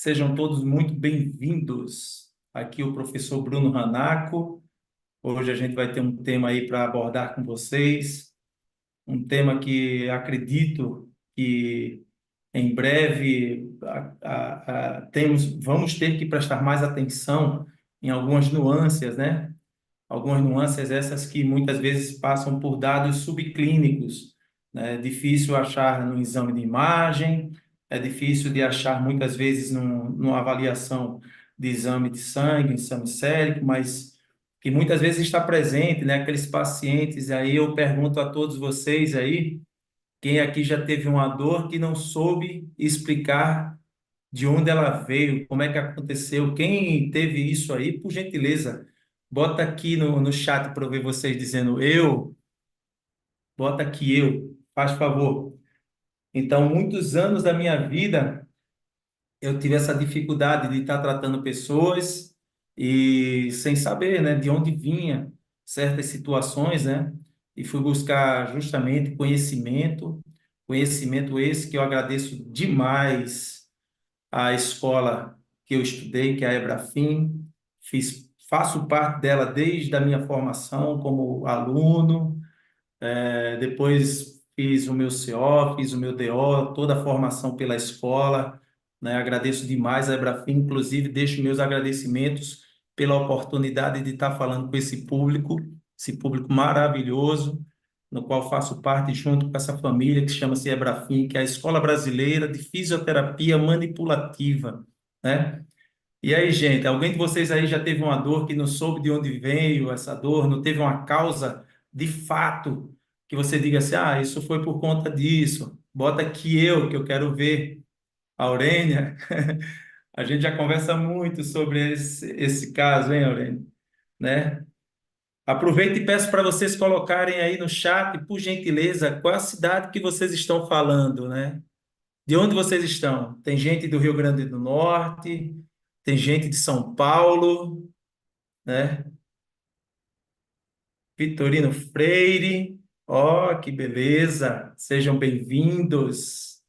Sejam todos muito bem-vindos. Aqui o professor Bruno Hanaco. Hoje a gente vai ter um tema aí para abordar com vocês, um tema que acredito que em breve vamos ter que prestar mais atenção em algumas nuances, né? Algumas nuances essas que muitas vezes passam por dados subclínicos, né? É difícil achar no exame de imagem, é difícil de achar muitas vezes numa avaliação de exame de sangue, exame sérico, mas que muitas vezes está presente, né? Aqueles pacientes, aí eu pergunto a todos vocês aí, quem aqui já teve uma dor que não soube explicar de onde ela veio, como é que aconteceu, quem teve isso aí, por gentileza, bota aqui no chat para eu ver vocês dizendo bota aqui faz favor. Então, muitos anos da minha vida, eu tive essa dificuldade de estar tratando pessoas e sem saber, né, de onde vinha certas situações, né? E fui buscar justamente conhecimento esse que eu agradeço demais a escola que eu estudei, que é a Ebrafim, faço parte dela desde a minha formação como aluno, depois fiz o meu CO, fiz o meu DO, toda a formação pela escola, né? Agradeço demais a Ebrafim, inclusive deixo meus agradecimentos pela oportunidade de estar falando com esse público maravilhoso, no qual faço parte junto com essa família que chama-se Ebrafim, que é a Escola Brasileira de Fisioterapia Manipulativa, né? E aí, gente, alguém de vocês aí já teve uma dor que não soube de onde veio essa dor, não teve uma causa de fato que você diga assim, ah, isso foi por conta disso. Bota aqui que eu quero ver. A Aurênia, a gente já conversa muito sobre esse caso, hein, Aurênia? Né? Aproveito e peço para vocês colocarem aí no chat, por gentileza, qual a cidade que vocês estão falando, né? De onde vocês estão? Tem gente do Rio Grande do Norte, tem gente de São Paulo, né? Vitorino Freire, ó, que beleza! Sejam bem-vindos,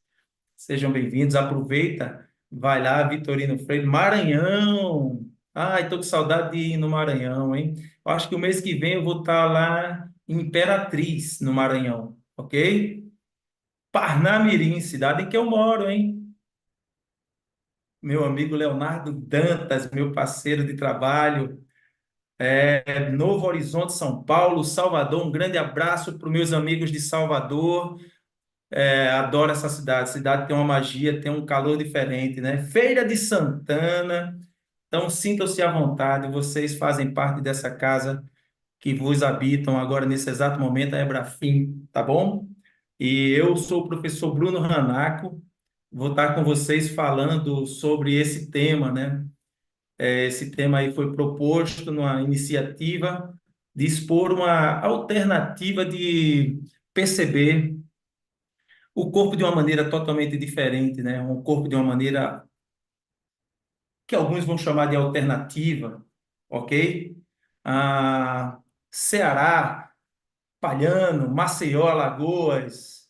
sejam bem-vindos. Aproveita, vai lá, Vitorino Freire, Maranhão. Ai, tô com saudade de ir no Maranhão, hein? Eu acho que o mês que vem eu vou estar lá em Imperatriz, no Maranhão, ok? Parnamirim, cidade em que eu moro, hein? Meu amigo Leonardo Dantas, meu parceiro de trabalho. Novo Horizonte, São Paulo, Salvador. Um grande abraço para os meus amigos de Salvador. Adoro essa cidade. A cidade tem uma magia, tem um calor diferente, né? Feira de Santana. Então, sintam-se à vontade. Vocês fazem parte dessa casa que vos habitam agora, nesse exato momento, a Ebrafim, tá bom? E eu sou o professor Bruno Hanaco. Vou estar com vocês falando sobre esse tema, né? Esse tema aí foi proposto numa iniciativa de expor uma alternativa de perceber o corpo de uma maneira totalmente diferente, né? Um corpo de uma maneira que alguns vão chamar de alternativa, ok? Ceará, Palhano, Maceió, Alagoas,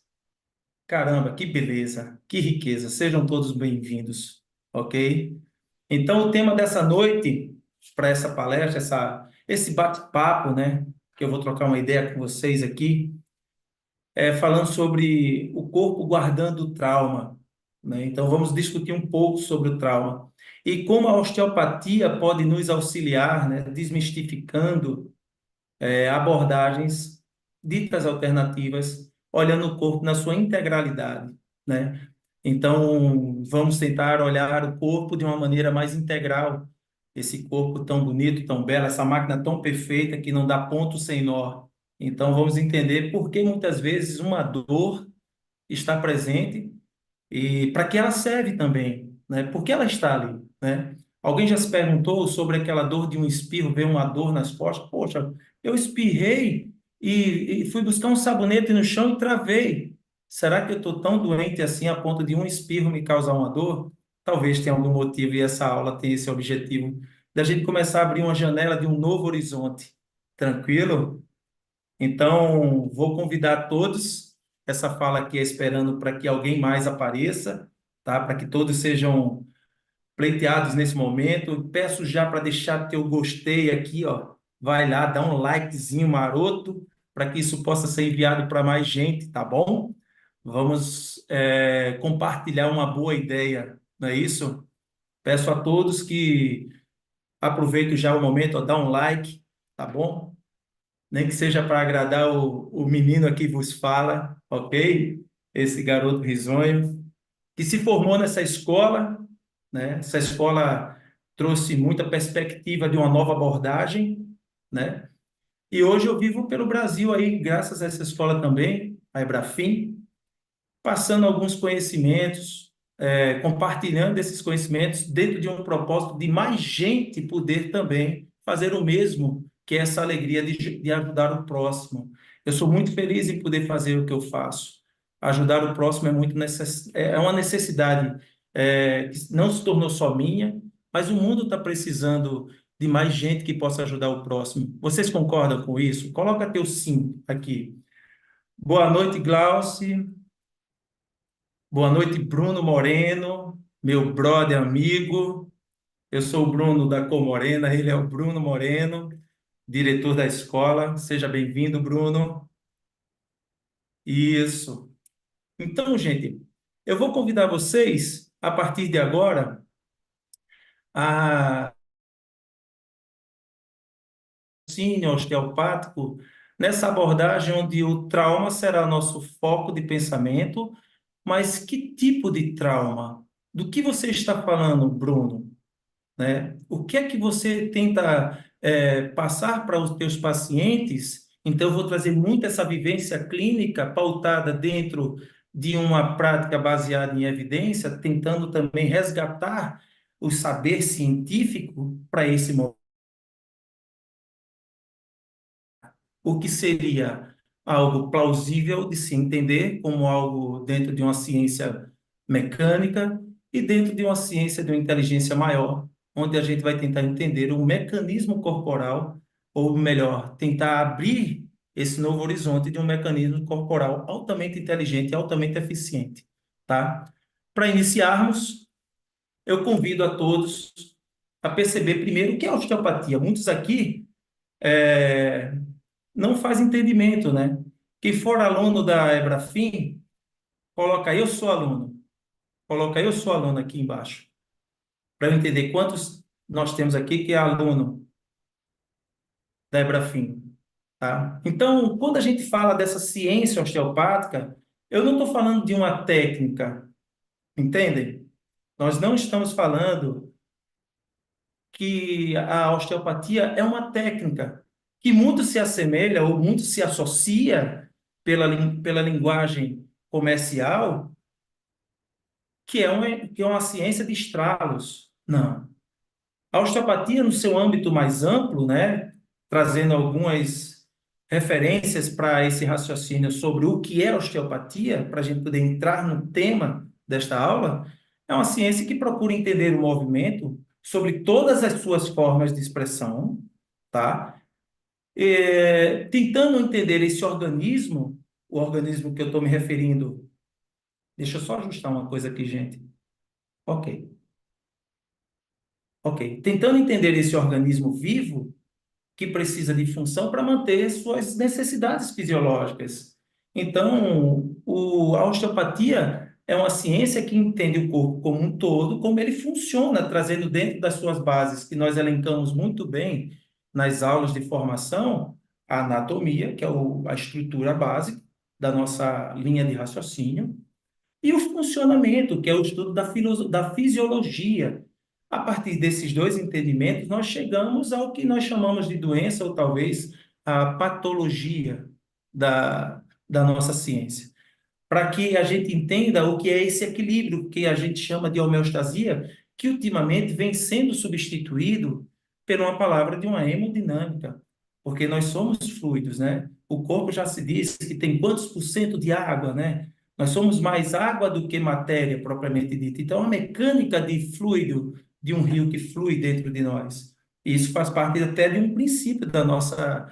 caramba, que beleza, que riqueza. Sejam todos bem-vindos, ok? Então, o tema dessa noite, para essa palestra, esse bate-papo, né, que eu vou trocar uma ideia com vocês aqui, é falando sobre o corpo guardando o trauma, né? Então, vamos discutir um pouco sobre o trauma e como a osteopatia pode nos auxiliar, né, desmistificando abordagens ditas alternativas, olhando o corpo na sua integralidade, né? Então, vamos tentar olhar o corpo de uma maneira mais integral. Esse corpo tão bonito, tão belo, essa máquina tão perfeita que não dá ponto sem nó. Então, vamos entender por que muitas vezes uma dor está presente e para que ela serve também, né? Por que ela está ali, né? Alguém já se perguntou sobre aquela dor de um espirro, ver uma dor nas costas? Poxa, eu espirrei e fui buscar um sabonete no chão e travei. Será que eu estou tão doente assim a ponto de um espirro me causar uma dor? Talvez tenha algum motivo e essa aula tem esse objetivo da gente começar a abrir uma janela de um novo horizonte. Tranquilo? Então, vou convidar todos. Essa fala aqui é esperando para que alguém mais apareça, tá? Para que todos sejam pleiteados nesse momento. Peço já para deixar teu gostei aqui, ó. Vai lá, dá um likezinho maroto para que isso possa ser enviado para mais gente, tá bom? Vamos compartilhar uma boa ideia, não é isso? Peço a todos que aproveitem já o momento, ó, dá um like, tá bom? Nem que seja para agradar o menino aqui que vos fala, ok? Esse garoto risonho, que se formou nessa escola, né? Essa escola trouxe muita perspectiva de uma nova abordagem, né? E hoje eu vivo pelo Brasil aí, graças a essa escola também, a Ebrafim, passando alguns conhecimentos, compartilhando esses conhecimentos dentro de um propósito de mais gente poder também fazer o mesmo, que é essa alegria de ajudar o próximo. Eu sou muito feliz em poder fazer o que eu faço. Ajudar o próximo é é uma necessidade, que não se tornou só minha, mas o mundo está precisando de mais gente que possa ajudar o próximo. Vocês concordam com isso? Coloca teu sim aqui. Boa noite, Glauci. Boa noite, Bruno Moreno, meu brother amigo. Eu sou o Bruno da Comorena, ele é o Bruno Moreno, diretor da escola. Seja bem-vindo, Bruno. Isso. Então, gente, eu vou convidar vocês, a partir de agora, a raciocínio osteopático nessa abordagem onde o trauma será nosso foco de pensamento, mas que tipo de trauma? Do que você está falando, Bruno? Né? O que é que você tenta passar para os teus pacientes? Então, eu vou trazer muito essa vivência clínica pautada dentro de uma prática baseada em evidência, tentando também resgatar o saber científico para esse momento. O que seria algo plausível de se entender como algo dentro de uma ciência mecânica e dentro de uma ciência de uma inteligência maior, onde a gente vai tentar entender o mecanismo corporal, ou melhor, tentar abrir esse novo horizonte de um mecanismo corporal altamente inteligente e altamente eficiente, tá? Para iniciarmos, eu convido a todos a perceber primeiro o que é osteopatia. Muitos aqui é, não faz entendimento, né? Quem for aluno da Ebrafim, coloca eu sou aluno, coloca eu sou aluno aqui embaixo, para eu entender quantos nós temos aqui que é aluno da Ebrafim, tá? Então, quando a gente fala dessa ciência osteopática, eu não estou falando de uma técnica, entendem? Nós não estamos falando que a osteopatia é uma técnica que muito se assemelha ou muito se associa pela linguagem comercial, que é uma ciência de estralos. Não. A osteopatia, no seu âmbito mais amplo, né, trazendo algumas referências para esse raciocínio sobre o que é osteopatia, para a gente poder entrar no tema desta aula, é uma ciência que procura entender o movimento sobre todas as suas formas de expressão, tá? Tentando entender esse organismo, o organismo que eu estou me referindo. Deixa eu só ajustar uma coisa aqui, gente. Ok, ok. Tentando entender esse organismo vivo que precisa de função para manter suas necessidades fisiológicas. Então, a osteopatia é uma ciência que entende o corpo como um todo, como ele funciona, trazendo dentro das suas bases, que nós elencamos muito bem nas aulas de formação, a anatomia, que é a estrutura básica da nossa linha de raciocínio, e o funcionamento, que é o estudo da fisiologia. A partir desses dois entendimentos, nós chegamos ao que nós chamamos de doença, ou talvez a patologia da nossa ciência. Para que a gente entenda o que é esse equilíbrio que a gente chama de homeostasia, que ultimamente vem sendo substituído por uma palavra de uma hemodinâmica, porque nós somos fluidos, né? O corpo já se diz que tem quantos por cento de água, né? Nós somos mais água do que matéria propriamente dita. Então, a mecânica de fluido de um rio que flui dentro de nós. Isso faz parte até de um princípio da nossa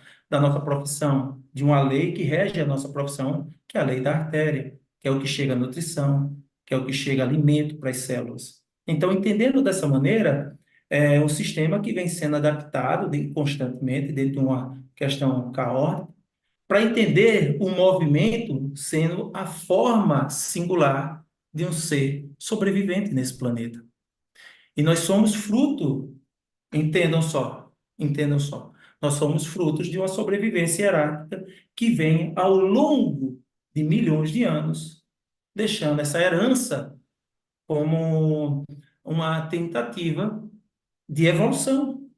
profissão, de uma lei que rege a nossa profissão, que é a lei da artéria, que é o que chega a nutrição, que é o que chega alimento para as células. Então, entendendo dessa maneira, é um sistema que vem sendo adaptado constantemente dentro de uma questão caótica, para entender o movimento sendo a forma singular de um ser sobrevivente nesse planeta. E nós somos fruto, entendam só, nós somos frutos de uma sobrevivência hierárquica que vem ao longo de milhões de anos, deixando essa herança como uma tentativa de evolução.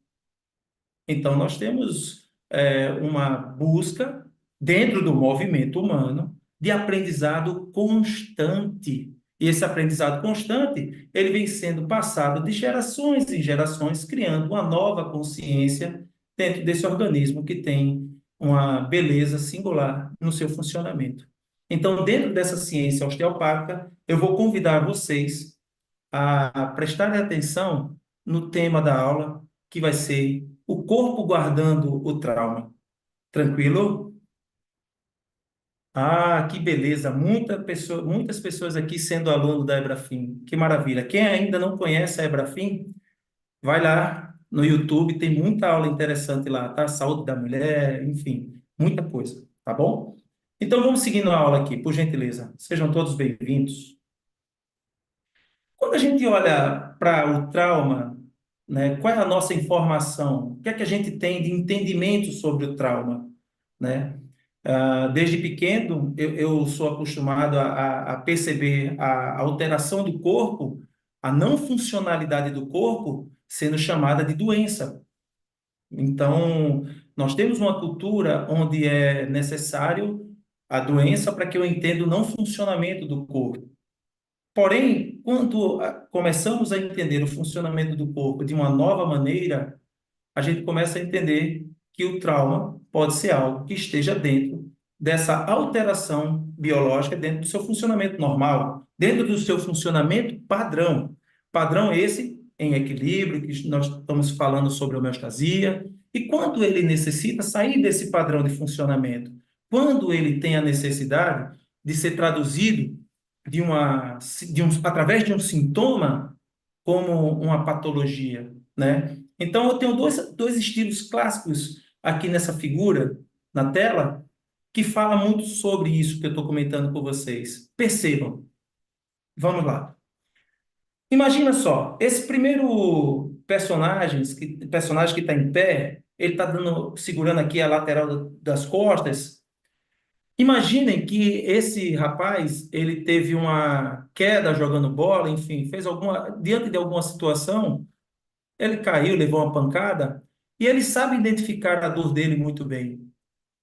Então, nós temos uma busca dentro do movimento humano de aprendizado constante. E esse aprendizado constante, ele vem sendo passado de gerações em gerações, criando uma nova consciência dentro desse organismo que tem uma beleza singular no seu funcionamento. Então, dentro dessa ciência osteopática, eu vou convidar vocês a prestarem atenção no tema da aula, que vai ser o corpo guardando o trauma. Tranquilo? Ah, que beleza! Muitas pessoas aqui sendo aluno da Ebrafim. Que maravilha! Quem ainda não conhece a Ebrafim, vai lá no YouTube, tem muita aula interessante lá, tá? Saúde da mulher, enfim, muita coisa, tá bom? Então vamos seguindo a aula aqui, por gentileza. Sejam todos bem-vindos. Quando a gente olha para o trauma, né, qual é a nossa informação? O que é que a gente tem de entendimento sobre o trauma, né? Desde pequeno, eu sou acostumado a perceber a alteração do corpo, a não funcionalidade do corpo sendo chamada de doença. Então, nós temos uma cultura onde é necessário a doença para que eu entenda o não funcionamento do corpo. Porém, quando começamos a entender o funcionamento do corpo de uma nova maneira, a gente começa a entender que o trauma pode ser algo que esteja dentro dessa alteração biológica, dentro do seu funcionamento normal, dentro do seu funcionamento padrão. Padrão esse em equilíbrio, que nós estamos falando sobre homeostasia, e quando ele necessita sair desse padrão de funcionamento, quando ele tem a necessidade de ser traduzido através de um sintoma como uma patologia, né? Então, eu tenho dois estilos clássicos aqui nessa figura, na tela, que fala muito sobre isso que eu estou comentando com vocês. Percebam. Vamos lá. Imagina só, esse primeiro personagem que está em pé, ele está segurando aqui a lateral das costas. Imaginem que esse rapaz, ele teve uma queda jogando bola, enfim, diante de alguma situação, ele caiu, levou uma pancada, e ele sabe identificar a dor dele muito bem,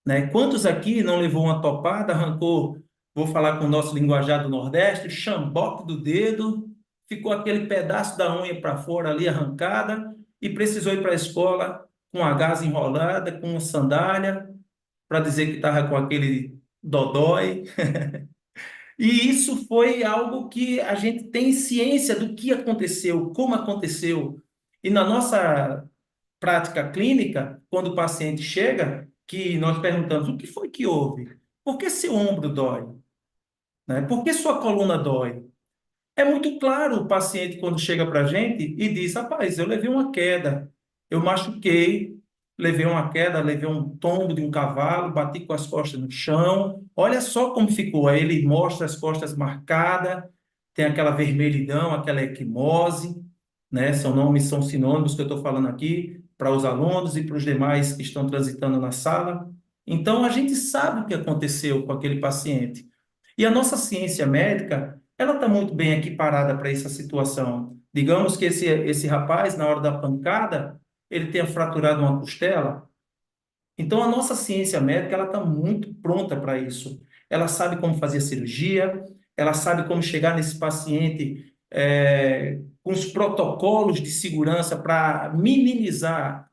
né? Quantos aqui não levou uma topada, arrancou, vou falar com o nosso linguajar do Nordeste, o chambote do dedo, ficou aquele pedaço da unha para fora ali arrancada, e precisou ir para a escola com a gaze enrolada, com uma sandália, para dizer que estava com aquele dodói. E isso foi algo que a gente tem ciência do que aconteceu, como aconteceu. E na nossa prática clínica, quando o paciente chega, que nós perguntamos o que foi que houve? Por que seu ombro dói? Né? Por que sua coluna dói? É muito claro o paciente quando chega para a gente e diz: rapaz, eu levei uma queda, eu machuquei, levei uma queda, levei um tombo de um cavalo, bati com as costas no chão, olha só como ficou. Aí ele mostra as costas marcadas, tem aquela vermelhidão, aquela equimose, né? São sinônimos que eu estou falando aqui para os alunos e para os demais que estão transitando na sala. Então, a gente sabe o que aconteceu com aquele paciente. E a nossa ciência médica, ela está muito bem equiparada para essa situação. Digamos que esse rapaz, na hora da pancada, ele tenha fraturado uma costela. Então, a nossa ciência médica, ela está muito pronta para isso. Ela sabe como fazer a cirurgia, ela sabe como chegar nesse paciente com os protocolos de segurança para minimizar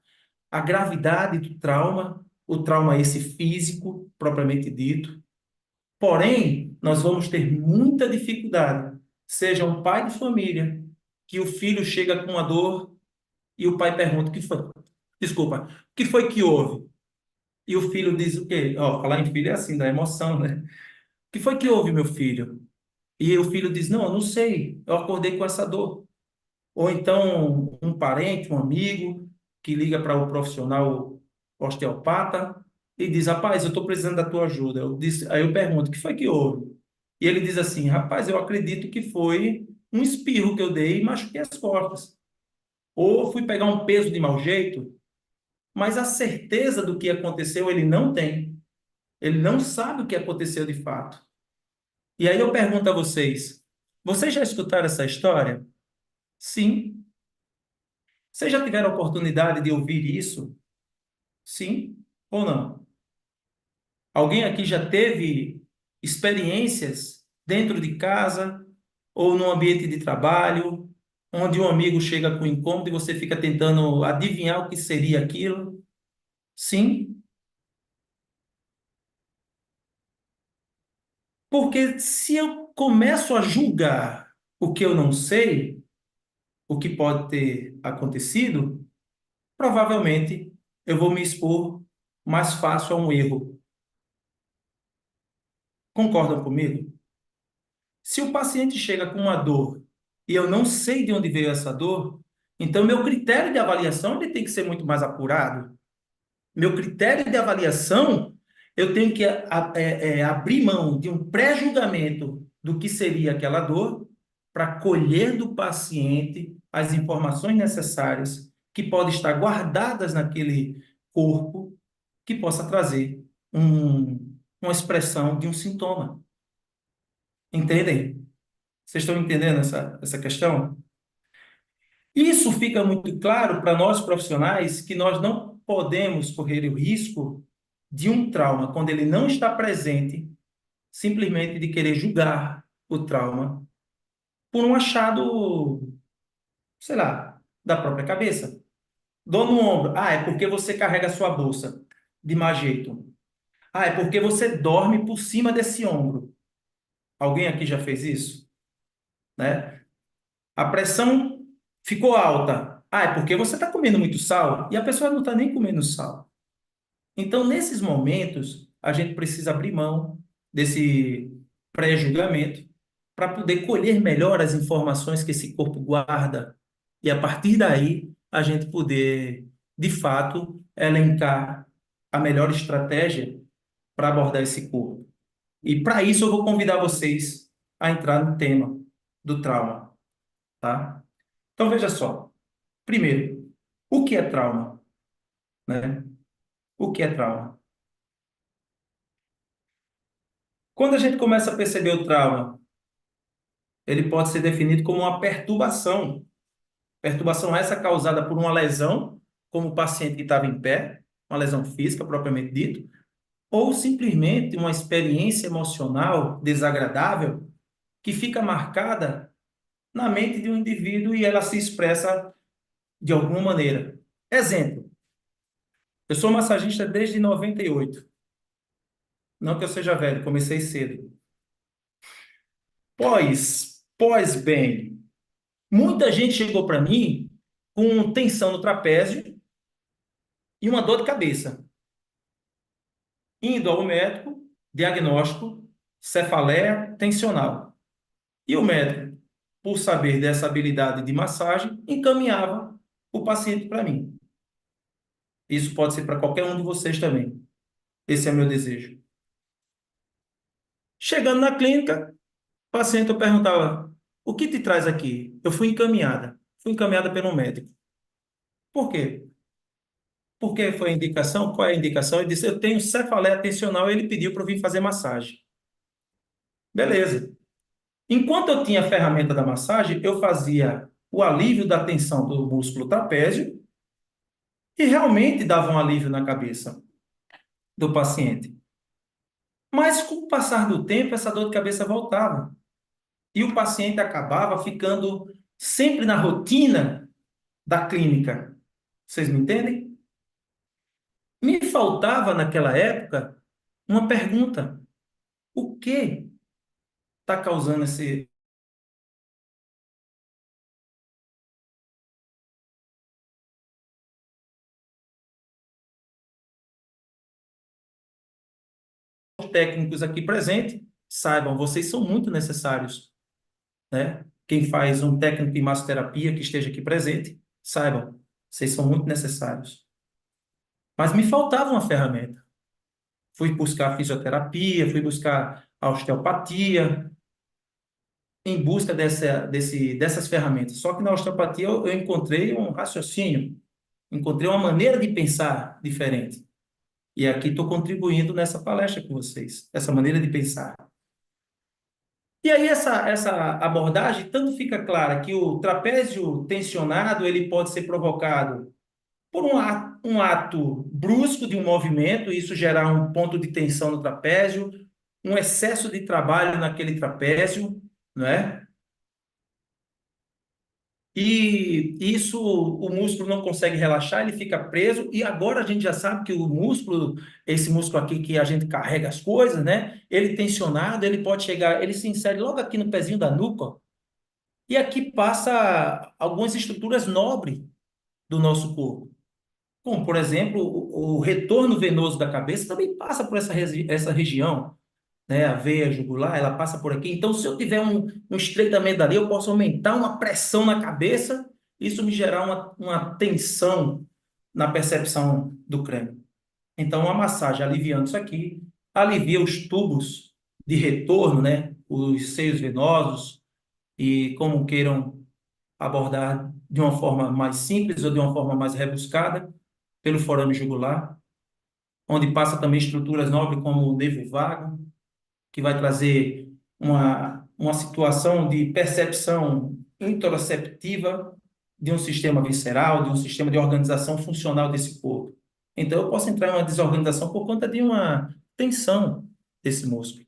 a gravidade do trauma, o trauma esse físico, propriamente dito. Porém, nós vamos ter muita dificuldade. Seja um pai de família, que o filho chega com uma dor e o pai pergunta: o que foi? Desculpa, o que foi que houve? E o filho diz o quê? Ó, falar em filho é assim, da emoção, né? O que foi que houve, meu filho? E o filho diz: não, eu não sei, eu acordei com essa dor. ou então um parente, um amigo, que liga para o profissional osteopata e diz, rapaz, eu estou precisando da tua ajuda. Aí eu pergunto, o que foi que houve? E ele diz assim, rapaz, eu acredito que foi um espirro que eu dei e machuquei as costas. Ou fui pegar um peso de mau jeito, mas a certeza do que aconteceu ele não tem. Ele não sabe o que aconteceu de fato. E aí eu pergunto a vocês, vocês já escutaram essa história? Sim. Vocês já tiveram a oportunidade de ouvir isso? Sim ou não? Alguém aqui já teve experiências dentro de casa ou no ambiente de trabalho, onde um amigo chega com incômodo e você fica tentando adivinhar o que seria aquilo? Sim, porque se eu começo a julgar o que eu não sei, o que pode ter acontecido, provavelmente eu vou me expor mais fácil a um erro. Concordam comigo? Se o paciente chega com uma dor e eu não sei de onde veio essa dor, então meu critério de avaliação ele tem que ser muito mais apurado. Meu critério de avaliação, eu tenho que abrir mão de um pré-julgamento do que seria aquela dor para colher do paciente as informações necessárias que podem estar guardadas naquele corpo que possa trazer uma expressão de um sintoma. Entendem? Vocês estão entendendo essa questão? Isso fica muito claro para nós profissionais que nós não podemos correr o risco de um trauma, quando ele não está presente, simplesmente de querer julgar o trauma por um achado, sei lá, da própria cabeça. Dor no ombro. Ah, é porque você carrega a sua bolsa de má jeito. Ah, é porque você dorme por cima desse ombro. Alguém aqui já fez isso? Né? A pressão ficou alta. Ah, é porque você está comendo muito sal e a pessoa não está nem comendo sal. Então, nesses momentos, a gente precisa abrir mão desse pré-julgamento para poder colher melhor as informações que esse corpo guarda e, a partir daí, a gente poder, de fato, elencar a melhor estratégia para abordar esse corpo. E para isso, eu vou convidar vocês a entrar no tema do trauma, tá? Então, veja só. Primeiro, o que é trauma, né? O que é trauma? Quando a gente começa a perceber o trauma, ele pode ser definido como uma perturbação. Perturbação essa causada por uma lesão, como o paciente que estava em pé, uma lesão física propriamente dito, ou simplesmente uma experiência emocional desagradável que fica marcada na mente de um indivíduo e ela se expressa de alguma maneira. Exemplo, eu sou massagista desde 98. Não que eu seja velho, comecei cedo. Pois bem, muita gente chegou para mim com tensão no trapézio e uma dor de cabeça. Indo ao médico, diagnóstico, cefaleia tensional. E o médico, por saber dessa habilidade de massagem, encaminhava o paciente para mim. Isso pode ser para qualquer um de vocês também. Esse é meu desejo. Chegando na clínica, o paciente eu perguntava: o que te traz aqui? Eu fui encaminhada. Fui encaminhada pelo médico. Por quê? Porque foi a indicação? Qual é a indicação? Ele disse: eu tenho cefaleia tensional. Ele pediu para eu vir fazer massagem. Beleza. Enquanto eu tinha a ferramenta da massagem, eu fazia o alívio da tensão do músculo trapézio e realmente dava um alívio na cabeça do paciente. Mas com o passar do tempo, essa dor de cabeça voltava. E o paciente acabava ficando sempre na rotina da clínica. Vocês me entendem? Me faltava naquela época uma pergunta: o que está causando esse técnicos aqui presentes saibam, vocês são muito necessários, né? quem faz um técnico em massoterapia que esteja aqui presente, saibam, vocês são muito necessários. Mas me faltava uma ferramenta. Fui buscar fisioterapia, fui buscar a osteopatia, em busca dessas ferramentas. Só que na osteopatia eu encontrei um raciocínio, encontrei uma maneira de pensar diferente. E aqui estou contribuindo nessa palestra com vocês, essa maneira de pensar. E aí essa abordagem tanto fica clara que o trapézio tensionado ele pode ser provocado por um ato brusco de um movimento, e isso gerar um ponto de tensão no trapézio, um excesso de trabalho naquele trapézio, né? E isso o músculo não consegue relaxar, ele fica preso, e agora a gente já sabe que o músculo, esse músculo aqui que a gente carrega as coisas, né? Ele tensionado, ele pode chegar, ele se insere logo aqui no pezinho da nuca, ó, e aqui passa algumas estruturas nobres do nosso corpo, como, por exemplo, o retorno venoso da cabeça também passa por essa região, né? A veia jugular, ela passa por aqui. Então, se eu tiver um estreitamento dali, eu posso aumentar uma pressão na cabeça, isso me gerar uma tensão na percepção do crânio. Então, a massagem aliviando isso aqui, alivia os tubos de retorno, né? Os seios venosos, e como queiram abordar de uma forma mais simples ou de uma forma mais rebuscada, pelo forame jugular, onde passa também estruturas nobres como o nervo vago, que vai trazer uma situação de percepção interoceptiva de um sistema visceral, de um sistema de organização funcional desse corpo. Então, eu posso entrar em uma desorganização por conta de uma tensão desse músculo.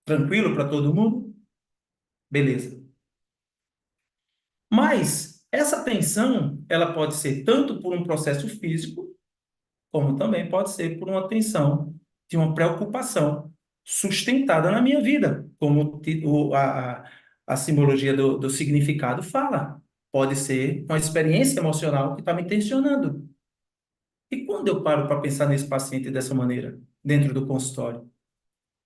Tranquilo para todo mundo? Beleza. Mas essa tensão, ela pode ser tanto por um processo físico, como também pode ser por uma tensão de uma preocupação sustentada na minha vida, como a simbologia do significado fala. Pode ser uma experiência emocional que está me tensionando. E quando eu paro para pensar nesse paciente dessa maneira, dentro do consultório?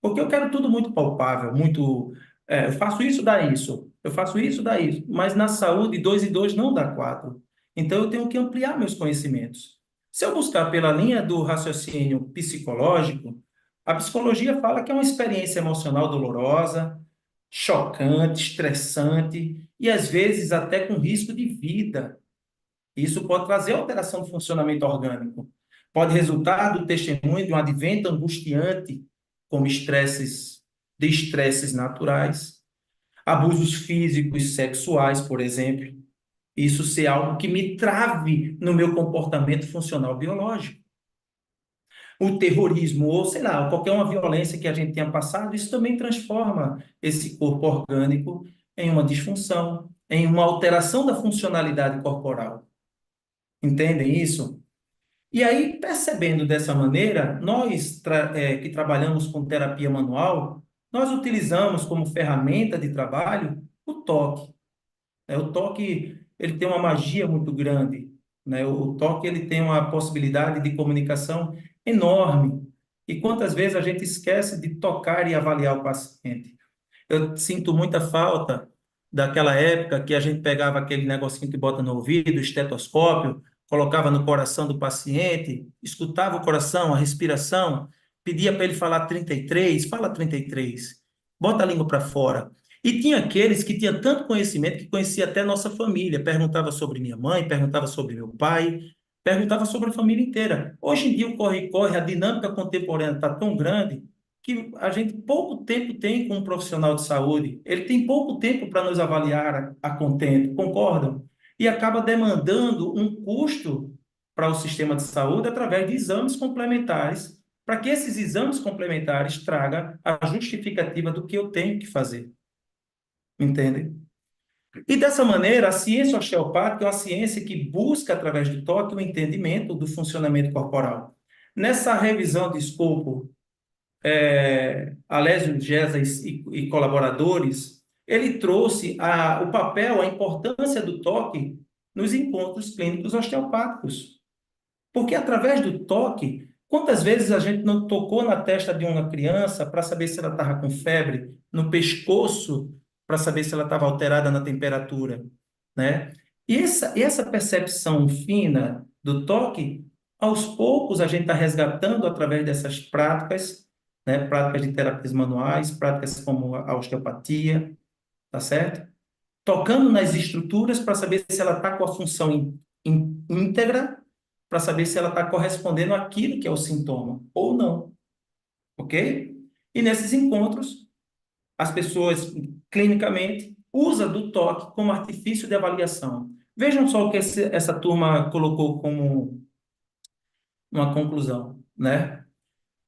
Porque eu quero tudo muito palpável, muito. Eu faço isso, dá isso. Eu faço isso, dá isso. Mas na saúde, 2 e 2 não dá 4. Então eu tenho que ampliar meus conhecimentos. Se eu buscar pela linha do raciocínio psicológico, a psicologia fala que é uma experiência emocional dolorosa, chocante, estressante e às vezes até com risco de vida. Isso pode trazer alteração do funcionamento orgânico. Pode resultar do testemunho de um advento angustiante, como estresses naturais, abusos físicos, e sexuais, por exemplo. Isso ser algo que me trave no meu comportamento funcional biológico. O terrorismo, ou sei lá, qualquer uma violência que a gente tenha passado, isso também transforma esse corpo orgânico em uma disfunção, em uma alteração da funcionalidade corporal. Entendem isso? E aí, percebendo dessa maneira, nós que trabalhamos com terapia manual, nós utilizamos como ferramenta de trabalho o toque. O toque, ele tem uma magia muito grande, né? O toque, ele tem uma possibilidade de comunicação enorme. E quantas vezes a gente esquece de tocar e avaliar o paciente? Eu sinto muita falta daquela época que a gente pegava aquele negocinho que bota no ouvido, o estetoscópio, colocava no coração do paciente, escutava o coração, a respiração, pedia para ele falar 33, fala 33, bota a língua para fora. E tinha aqueles que tinham tanto conhecimento que conhecia até nossa família, perguntava sobre minha mãe, perguntava sobre meu pai, perguntava sobre a família inteira. Hoje em dia o corre-corre, a dinâmica contemporânea está tão grande que a gente pouco tempo tem com um profissional de saúde. Ele tem pouco tempo para nos avaliar a contento, concordam? E acaba demandando um custo para o sistema de saúde através de exames complementares, para que esses exames complementares tragam a justificativa do que eu tenho que fazer. Entendem? E dessa maneira, a ciência osteopática é uma ciência que busca, através do toque, o entendimento do funcionamento corporal. Nessa revisão de escopo, Alésio Gesa e colaboradores, ele trouxe o papel, a importância do toque nos encontros clínicos osteopáticos. Porque através do toque, quantas vezes a gente não tocou na testa de uma criança para saber se ela estava com febre, no pescoço para saber se ela estava alterada na temperatura, né? E essa percepção fina do toque, aos poucos a gente está resgatando através dessas práticas, né? Práticas de terapias manuais, práticas como a osteopatia, tá certo? Tocando nas estruturas para saber se ela está com a função íntegra, para saber se ela está correspondendo àquilo que é o sintoma ou não, ok? E nesses encontros, as pessoas, clinicamente, usam do toque como artifício de avaliação. Vejam só o que essa turma colocou como uma conclusão, né?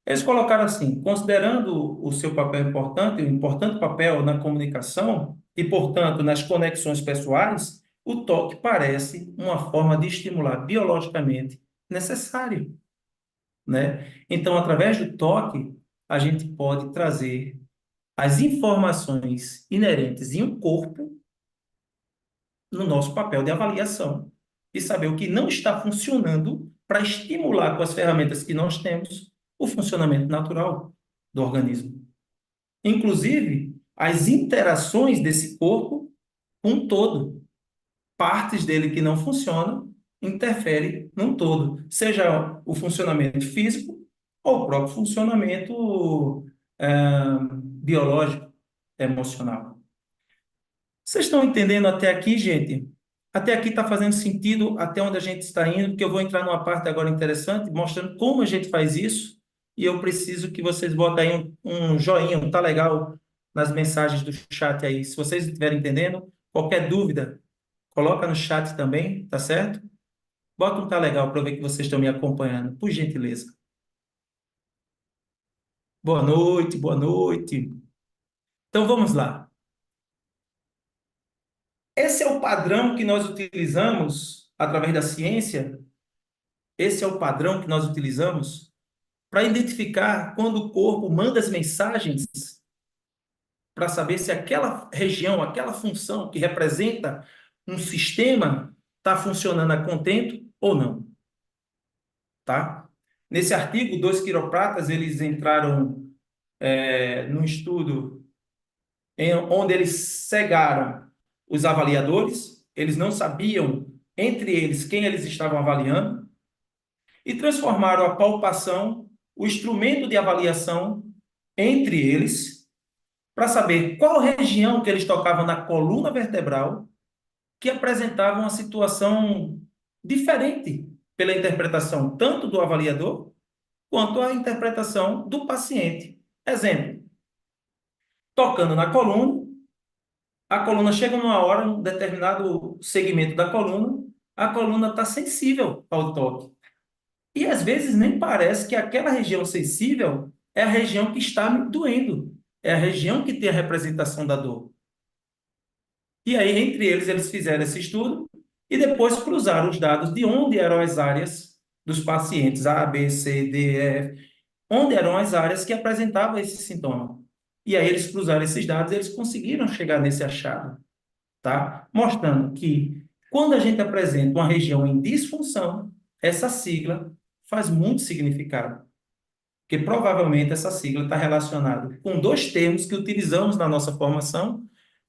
Eles colocaram assim: considerando o seu papel importante, o importante papel na comunicação e, portanto, nas conexões pessoais, o toque parece uma forma de estimular biologicamente necessário, né? Então, através do toque, a gente pode trazer as informações inerentes em um corpo no nosso papel de avaliação e saber o que não está funcionando para estimular com as ferramentas que nós temos o funcionamento natural do organismo. Inclusive, as interações desse corpo com um todo. Partes dele que não funcionam interferem num todo, seja o funcionamento físico ou o próprio funcionamento biológico, emocional. Vocês estão entendendo até aqui, gente? Até aqui está fazendo sentido até onde a gente está indo, porque eu vou entrar numa parte agora interessante, mostrando como a gente faz isso, e eu preciso que vocês botem aí um joinha, um tá legal, nas mensagens do chat aí. Se vocês estiverem entendendo, qualquer dúvida, coloca no chat também, tá certo? Bota um tá legal para eu ver que vocês estão me acompanhando, por gentileza. Boa noite, boa noite. Então vamos lá. Esse é o padrão que nós utilizamos através da ciência. Esse é o padrão que nós utilizamos para identificar quando o corpo manda as mensagens para saber se aquela região, aquela função que representa um sistema está funcionando a contento ou não, tá? Nesse artigo, dois quiropratas, eles entraram num estudo onde eles cegaram os avaliadores, eles não sabiam entre eles quem eles estavam avaliando, e transformaram a palpação, o instrumento de avaliação, entre eles, para saber qual região que eles tocavam na coluna vertebral que apresentava uma situação diferente pela interpretação tanto do avaliador quanto a interpretação do paciente. Exemplo, tocando na coluna, a coluna chega numa hora, um determinado segmento da coluna, a coluna está sensível ao toque. E às vezes nem parece que aquela região sensível é a região que está me doendo, é a região que tem a representação da dor. E aí, entre eles, eles fizeram esse estudo e depois cruzaram os dados de onde eram as áreas dos pacientes, A, B, C, D, E, F, onde eram as áreas que apresentavam esse sintoma. E aí eles cruzaram esses dados e eles conseguiram chegar nesse achado, tá? Mostrando que quando a gente apresenta uma região em disfunção, essa sigla faz muito significado, porque provavelmente essa sigla está relacionada com dois termos que utilizamos na nossa formação,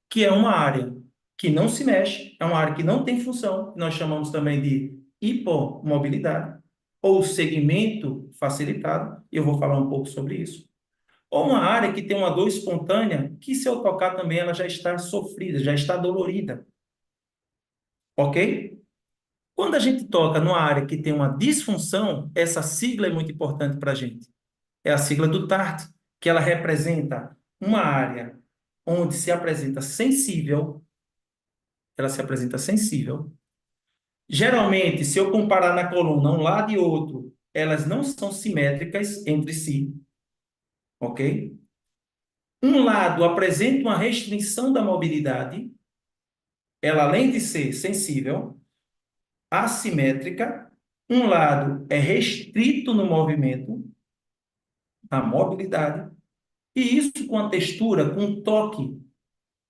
que é uma área que não se mexe, é uma área que não tem função, que nós chamamos também de hipomobilidade, ou segmento facilitado, e eu vou falar um pouco sobre isso. Ou uma área que tem uma dor espontânea, que se eu tocar também ela já está sofrida, já está dolorida. Ok? Quando a gente toca numa área que tem uma disfunção, essa sigla é muito importante para a gente. É a sigla do TART, que ela representa uma área onde se apresenta sensível, ela se apresenta sensível. Geralmente, se eu comparar na coluna um lado e outro, elas não são simétricas entre si, ok? Um lado apresenta uma restrição da mobilidade, ela além de ser sensível, assimétrica, um lado é restrito no movimento, na mobilidade, e isso com a textura, com o toque.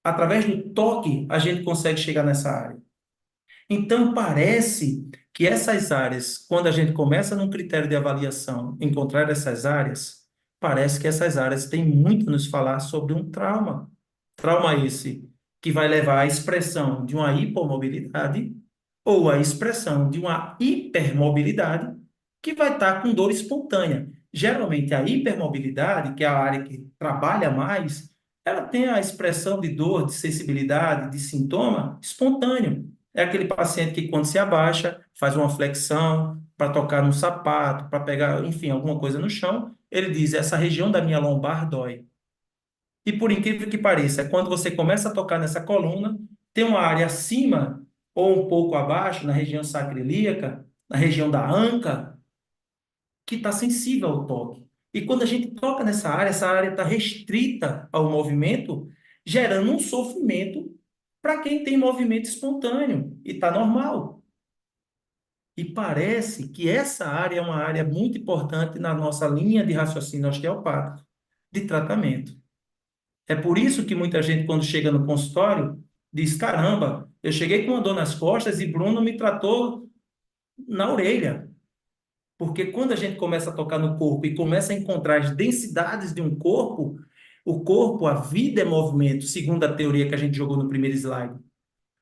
Através do toque, a gente consegue chegar nessa área. Então, parece que essas áreas, quando a gente começa num critério de avaliação, encontrar essas áreas, parece que essas áreas têm muito a nos falar sobre um trauma. Trauma esse que vai levar à expressão de uma hipomobilidade ou à expressão de uma hipermobilidade, que vai estar com dor espontânea. Geralmente, a hipermobilidade, que é a área que trabalha mais, ela tem a expressão de dor, de sensibilidade, de sintoma espontâneo. É aquele paciente que, quando se abaixa, faz uma flexão para tocar no sapato, para pegar, enfim, alguma coisa no chão, ele diz: essa região da minha lombar dói. E por incrível que pareça, quando você começa a tocar nessa coluna, tem uma área acima ou um pouco abaixo, na região sacroiliaca, na região da anca, que está sensível ao toque. E quando a gente toca nessa área, essa área está restrita ao movimento, gerando um sofrimento para quem tem movimento espontâneo e está normal. E parece que essa área é uma área muito importante na nossa linha de raciocínio osteopático de tratamento. É por isso que muita gente, quando chega no consultório, diz: caramba, eu cheguei com uma dor nas costas e Bruno me tratou na orelha. Porque quando a gente começa a tocar no corpo e começa a encontrar as densidades de um corpo, o corpo, a vida é movimento, segundo a teoria que a gente jogou no primeiro slide.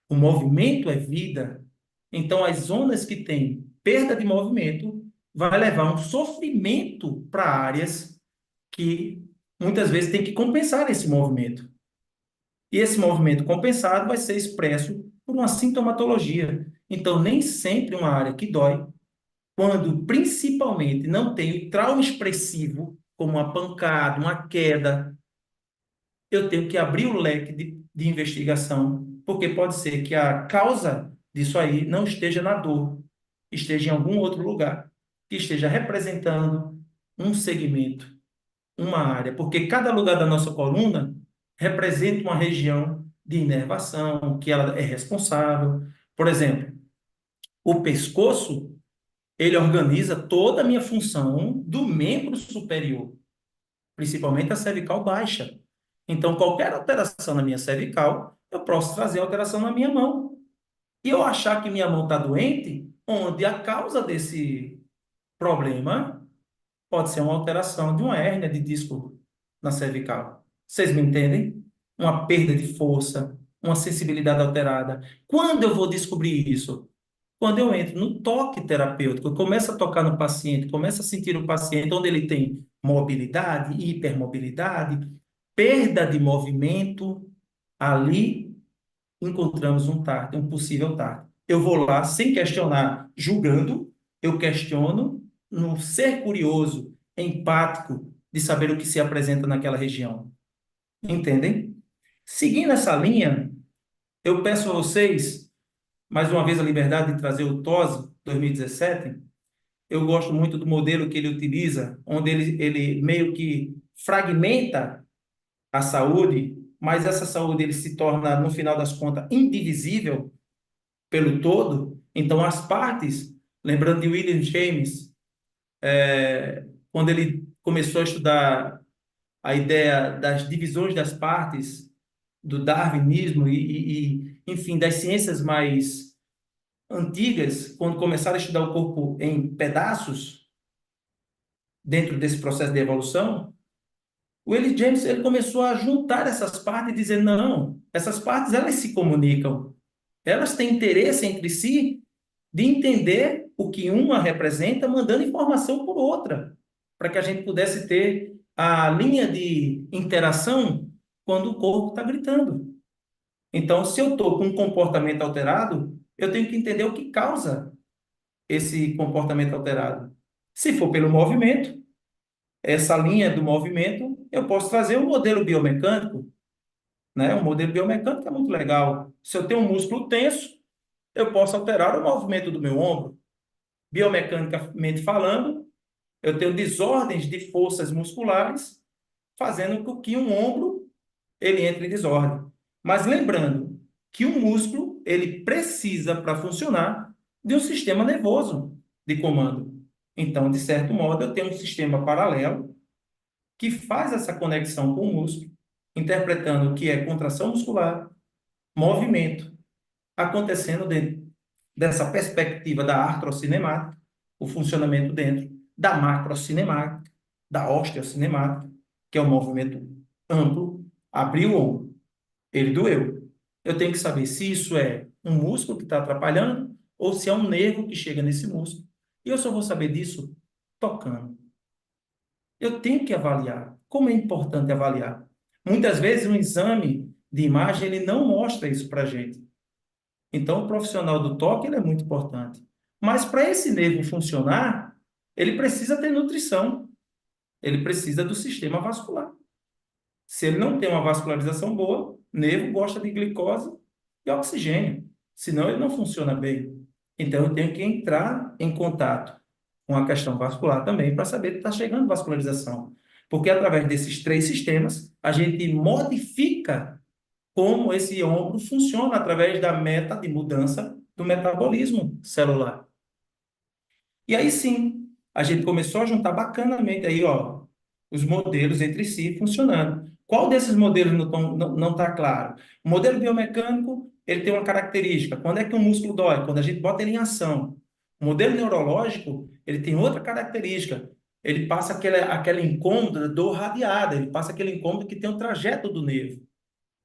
O movimento é vida. Então, as zonas que têm perda de movimento vai levar um sofrimento para áreas que muitas vezes tem que compensar esse movimento. E esse movimento compensado vai ser expresso por uma sintomatologia. Então, nem sempre uma área que dói, quando principalmente não tem o trauma expressivo, como uma pancada, uma queda, eu tenho que abrir o leque de investigação, porque pode ser que a causa disso aí não esteja na dor, esteja em algum outro lugar, que esteja representando um segmento, uma área, porque cada lugar da nossa coluna representa uma região de inervação, que ela é responsável. Por exemplo, o pescoço, ele organiza toda a minha função do membro superior, principalmente a cervical baixa. Então, qualquer alteração na minha cervical, eu posso trazer alteração na minha mão. E eu achar que minha mão está doente, onde a causa desse problema pode ser uma alteração de uma hérnia de disco na cervical. Vocês me entendem? Uma perda de força, uma sensibilidade alterada. Quando eu vou descobrir isso? Quando eu entro no toque terapêutico, eu começo a tocar no paciente, começo a sentir o paciente onde ele tem mobilidade, hipermobilidade, perda de movimento, ali encontramos um TART, um possível TART. Eu vou lá sem questionar, julgando, eu questiono no ser curioso, empático, de saber o que se apresenta naquela região. Entendem? Seguindo essa linha, eu peço a vocês, mais uma vez, a liberdade de trazer o TOSE 2017. Eu gosto muito do modelo que ele utiliza, onde ele meio que fragmenta a saúde, mas essa saúde ele se torna, no final das contas, indivisível pelo todo. Então, as partes, lembrando de William James, quando ele começou a estudar a ideia das divisões das partes, do darwinismo enfim, das ciências mais antigas, quando começaram a estudar o corpo em pedaços, dentro desse processo de evolução, o Willie James ele começou a juntar essas partes e dizer: não, essas partes elas se comunicam, elas têm interesse entre si de entender o que uma representa, mandando informação por outra, para que a gente pudesse ter a linha de interação quando o corpo está gritando. Então, se eu estou com um comportamento alterado, eu tenho que entender o que causa esse comportamento alterado. Se for pelo movimento, essa linha do movimento, eu posso trazer um modelo biomecânico, né? Um modelo biomecânico é muito legal. Se eu tenho um músculo tenso, eu posso alterar o movimento do meu ombro. Biomecanicamente falando, eu tenho desordens de forças musculares, fazendo com que um ombro ele entre em desordem. Mas lembrando que o músculo ele precisa, para funcionar, de um sistema nervoso de comando. Então, de certo modo, eu tenho um sistema paralelo que faz essa conexão com o músculo, interpretando o que é contração muscular, movimento, acontecendo dentro dessa perspectiva da artrocinemática, o funcionamento dentro da macrocinemática, da osteocinemática, que é um movimento amplo. Abriu o ombro, ele doeu. Eu tenho que saber se isso é um músculo que está atrapalhando ou se é um nervo que chega nesse músculo. E eu só vou saber disso tocando. Eu tenho que avaliar. Como é importante avaliar? Muitas vezes um exame de imagem ele não mostra isso para a gente. Então, o profissional do toque ele é muito importante. Mas para esse nervo funcionar, ele precisa ter nutrição, ele precisa do sistema vascular. Se ele não tem uma vascularização boa, o nervo gosta de glicose e oxigênio, senão ele não funciona bem. Então, eu tenho que entrar em contato com a questão vascular também para saber que está chegando vascularização. Porque através desses três sistemas, a gente modifica como esse ombro funciona através da meta de mudança do metabolismo celular. E aí sim, a gente começou a juntar bacanamente aí, ó, os modelos entre si funcionando. Qual desses modelos não está claro? O modelo biomecânico, ele tem uma característica. Quando é que o músculo dói? Quando a gente bota ele em ação. O modelo neurológico, ele tem outra característica. Ele passa aquele incômodo, dor radiada, ele passa aquele incômodo que tem o trajeto do nervo,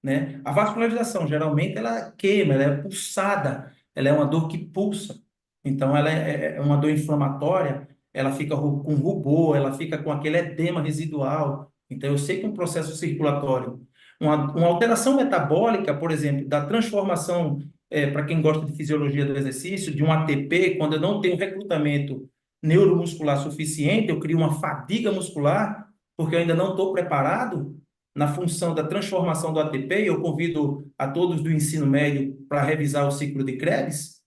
né? A vascularização, geralmente, ela queima, ela é pulsada, ela é uma dor que pulsa. Então, ela é uma dor inflamatória, ela fica com rubor, ela fica com aquele edema residual. Então, eu sei que um processo circulatório, uma alteração metabólica, por exemplo, da transformação, para quem gosta de fisiologia do exercício, de um ATP, quando eu não tenho recrutamento neuromuscular suficiente, eu crio uma fadiga muscular, porque eu ainda não estou preparado na função da transformação do ATP. Eu convido a todos do ensino médio para revisar o ciclo de Krebs,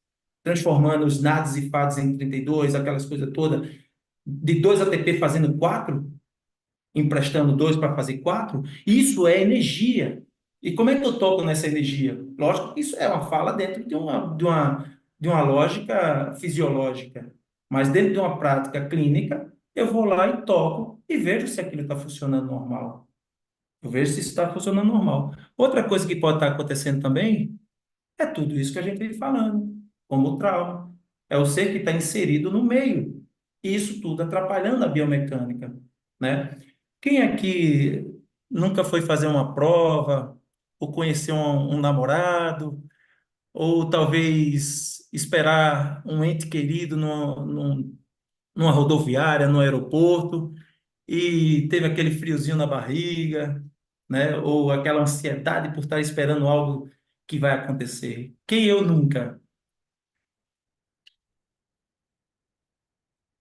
transformando os NADs e FADs em 32, aquelas coisas todas, de 2 ATP fazendo 4, emprestando 2 para fazer 4. Isso é energia. E como é que eu toco nessa energia? Lógico que isso é uma fala dentro de uma lógica fisiológica, mas dentro de uma prática clínica, eu vou lá e toco e vejo se aquilo está funcionando normal. Eu vejo se isso está funcionando normal. Outra coisa que pode estar acontecendo também é tudo isso que a gente vem falando, como o trauma. É o ser que está inserido no meio. E isso tudo atrapalhando a biomecânica, né? Quem aqui nunca foi fazer uma prova, ou conhecer um namorado, ou talvez esperar um ente querido numa rodoviária, no aeroporto, e teve aquele friozinho na barriga, né? Ou aquela ansiedade por estar esperando algo que vai acontecer. Quem eu nunca?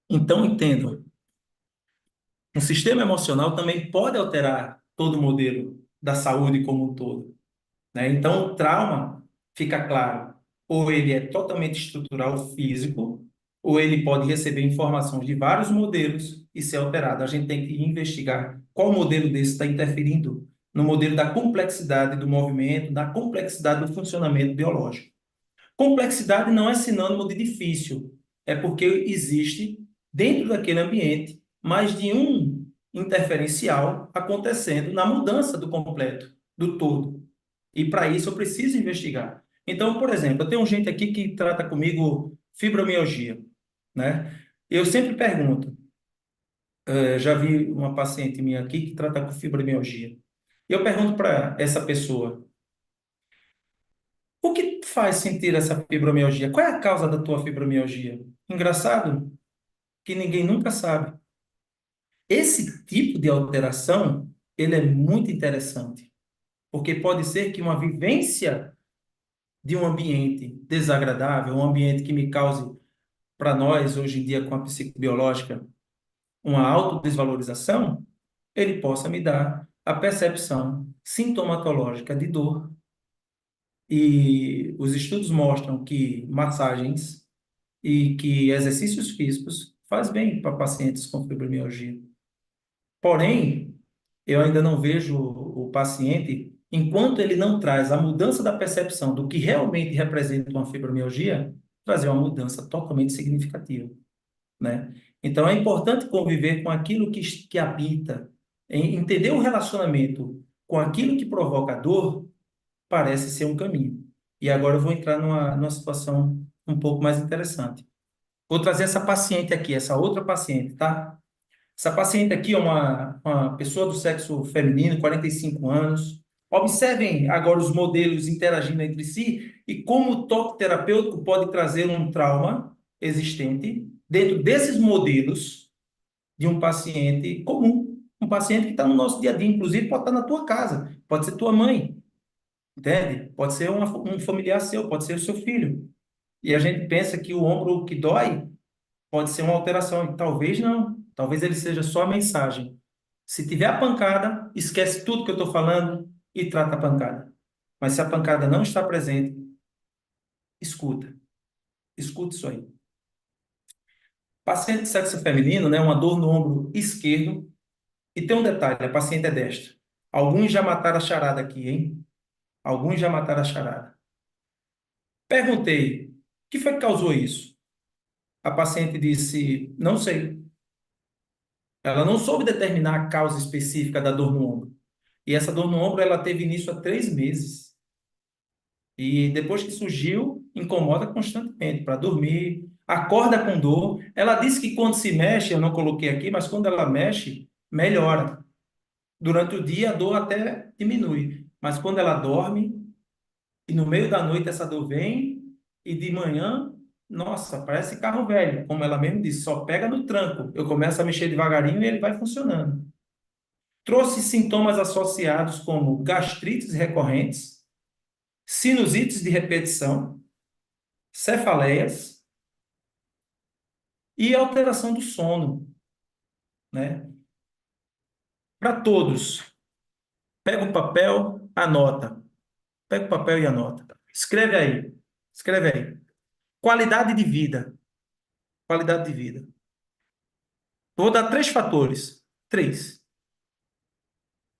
Então, entendo. O sistema emocional também pode alterar todo o modelo da saúde como um todo, né? Então, o trauma, fica claro, ou ele é totalmente estrutural físico, ou ele pode receber informações de vários modelos e ser alterado. A gente tem que investigar qual modelo desse está interferindo no modelo da complexidade do movimento, da complexidade do funcionamento biológico. Complexidade não é sinônimo de difícil, é porque existe dentro daquele ambiente mais de um interferencial acontecendo na mudança do completo, do todo. E para isso eu preciso investigar. Então, por exemplo, eu tenho gente aqui que trata comigo fibromialgia, né? Eu sempre pergunto, já vi uma paciente minha aqui que trata com fibromialgia. E eu pergunto para essa pessoa, o que faz sentir essa fibromialgia? Qual é a causa da tua fibromialgia? Engraçado que ninguém nunca sabe. Esse tipo de alteração, ele é muito interessante, porque pode ser que uma vivência de um ambiente desagradável, um ambiente que me cause, para nós, hoje em dia, com a psicobiológica, uma autodesvalorização, ele possa me dar a percepção sintomatológica de dor. E os estudos mostram que massagens e que exercícios físicos faz bem para pacientes com fibromialgia. Porém, eu ainda não vejo o paciente, enquanto ele não traz a mudança da percepção do que realmente representa uma fibromialgia, trazer uma mudança totalmente significativa, né? Então, é importante conviver com aquilo que habita, entender o relacionamento com aquilo que provoca dor, parece ser um caminho. E agora eu vou entrar numa situação um pouco mais interessante. Vou trazer essa paciente aqui, essa outra paciente, tá? Essa paciente aqui é uma pessoa do sexo feminino, 45 anos, Observem agora os modelos interagindo entre si e como o toque terapêutico pode trazer um trauma existente dentro desses modelos de um paciente comum, um paciente que está no nosso dia a dia, inclusive pode estar na tua casa, pode ser tua mãe, entende? Pode ser um familiar seu, pode ser o seu filho. E a gente pensa que o ombro que dói pode ser uma alteração, e talvez não, talvez ele seja só a mensagem. Se tiver a pancada, esquece tudo que eu estou falando e trata a pancada. Mas se a pancada não está presente, escuta, escuta isso aí. Paciente de sexo feminino, né, uma dor no ombro esquerdo. E tem um detalhe, a paciente é destra. Alguns já mataram a charada aqui, hein? Alguns já mataram a charada. Perguntei, o que foi que causou isso? A paciente disse, não sei. Ela não soube determinar a causa específica da dor no ombro. E essa dor no ombro, ela teve início há 3 meses. E depois que surgiu, incomoda constantemente para dormir, acorda com dor. Ela disse que quando se mexe, eu não coloquei aqui, mas quando ela mexe, melhora. Durante o dia, a dor até diminui. Mas quando ela dorme, e no meio da noite essa dor vem, e de manhã, nossa, parece carro velho, como ela mesmo disse, só pega no tranco. Eu começo a mexer devagarinho e ele vai funcionando. Trouxe sintomas associados como gastrites recorrentes, sinusites de repetição, cefaleias e alteração do sono, né? Para todos, pega o papel, anota. Pega o papel e anota. Escreve aí. Escreve aí. Qualidade de vida. Qualidade de vida. Vou dar 3 fatores. 3.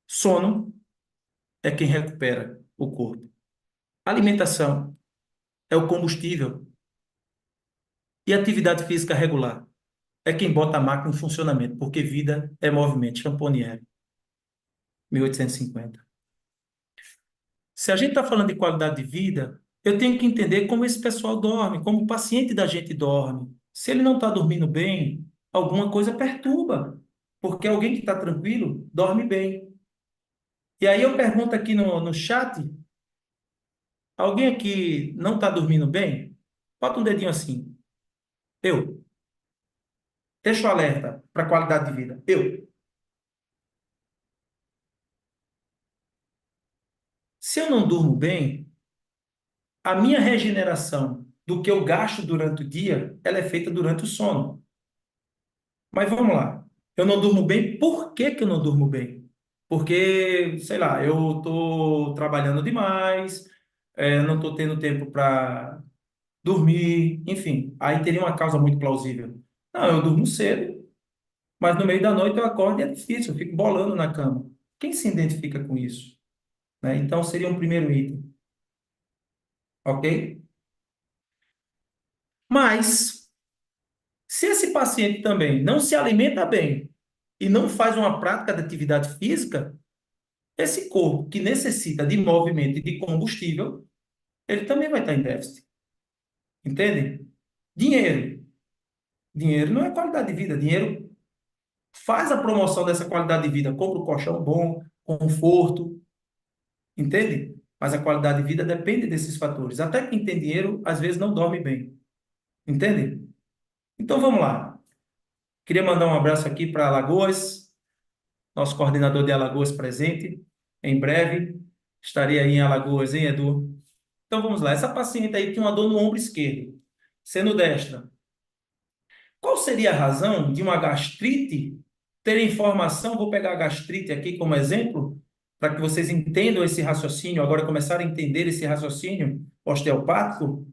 Sono é quem recupera o corpo. Alimentação é o combustível. E atividade física regular é quem bota a máquina em funcionamento, porque vida é movimento. Champollion, 1850. Se a gente está falando de qualidade de vida, eu tenho que entender como esse pessoal dorme, como o paciente da gente dorme. Se ele não está dormindo bem, alguma coisa perturba, porque alguém que está tranquilo dorme bem. E aí eu pergunto aqui no chat, alguém aqui não está dormindo bem? Bota um dedinho assim. Eu. Deixa o alerta para qualidade de vida. Eu. Se eu não durmo bem, a minha regeneração do que eu gasto durante o dia, ela é feita durante o sono. Mas vamos lá. Eu não durmo bem. Por que que eu não durmo bem? Porque, sei lá, eu estou trabalhando demais, não estou tendo tempo para dormir, enfim. Aí teria uma causa muito plausível. Não, eu durmo cedo, mas no meio da noite eu acordo e é difícil, eu fico bolando na cama. Quem se identifica com isso? Né? Então seria um primeiro item, ok? Mas, se esse paciente também não se alimenta bem e não faz uma prática de atividade física, esse corpo que necessita de movimento e de combustível, ele também vai estar em déficit. Entende? Dinheiro. Dinheiro não é qualidade de vida. Dinheiro faz a promoção dessa qualidade de vida. Compra um colchão bom, conforto. Entende? Mas a qualidade de vida depende desses fatores. Até quem tem dinheiro, às vezes, não dorme bem. Entende? Então vamos lá. Queria mandar um abraço aqui para Alagoas, nosso coordenador de Alagoas presente. Em breve estaria aí em Alagoas, hein, Edu? Então vamos lá. Essa paciente aí tinha uma dor no ombro esquerdo, sendo destra. Qual seria a razão de uma gastrite ter informação? Vou pegar a gastrite aqui como exemplo, para que vocês entendam esse raciocínio, agora começarem a entender esse raciocínio osteopático,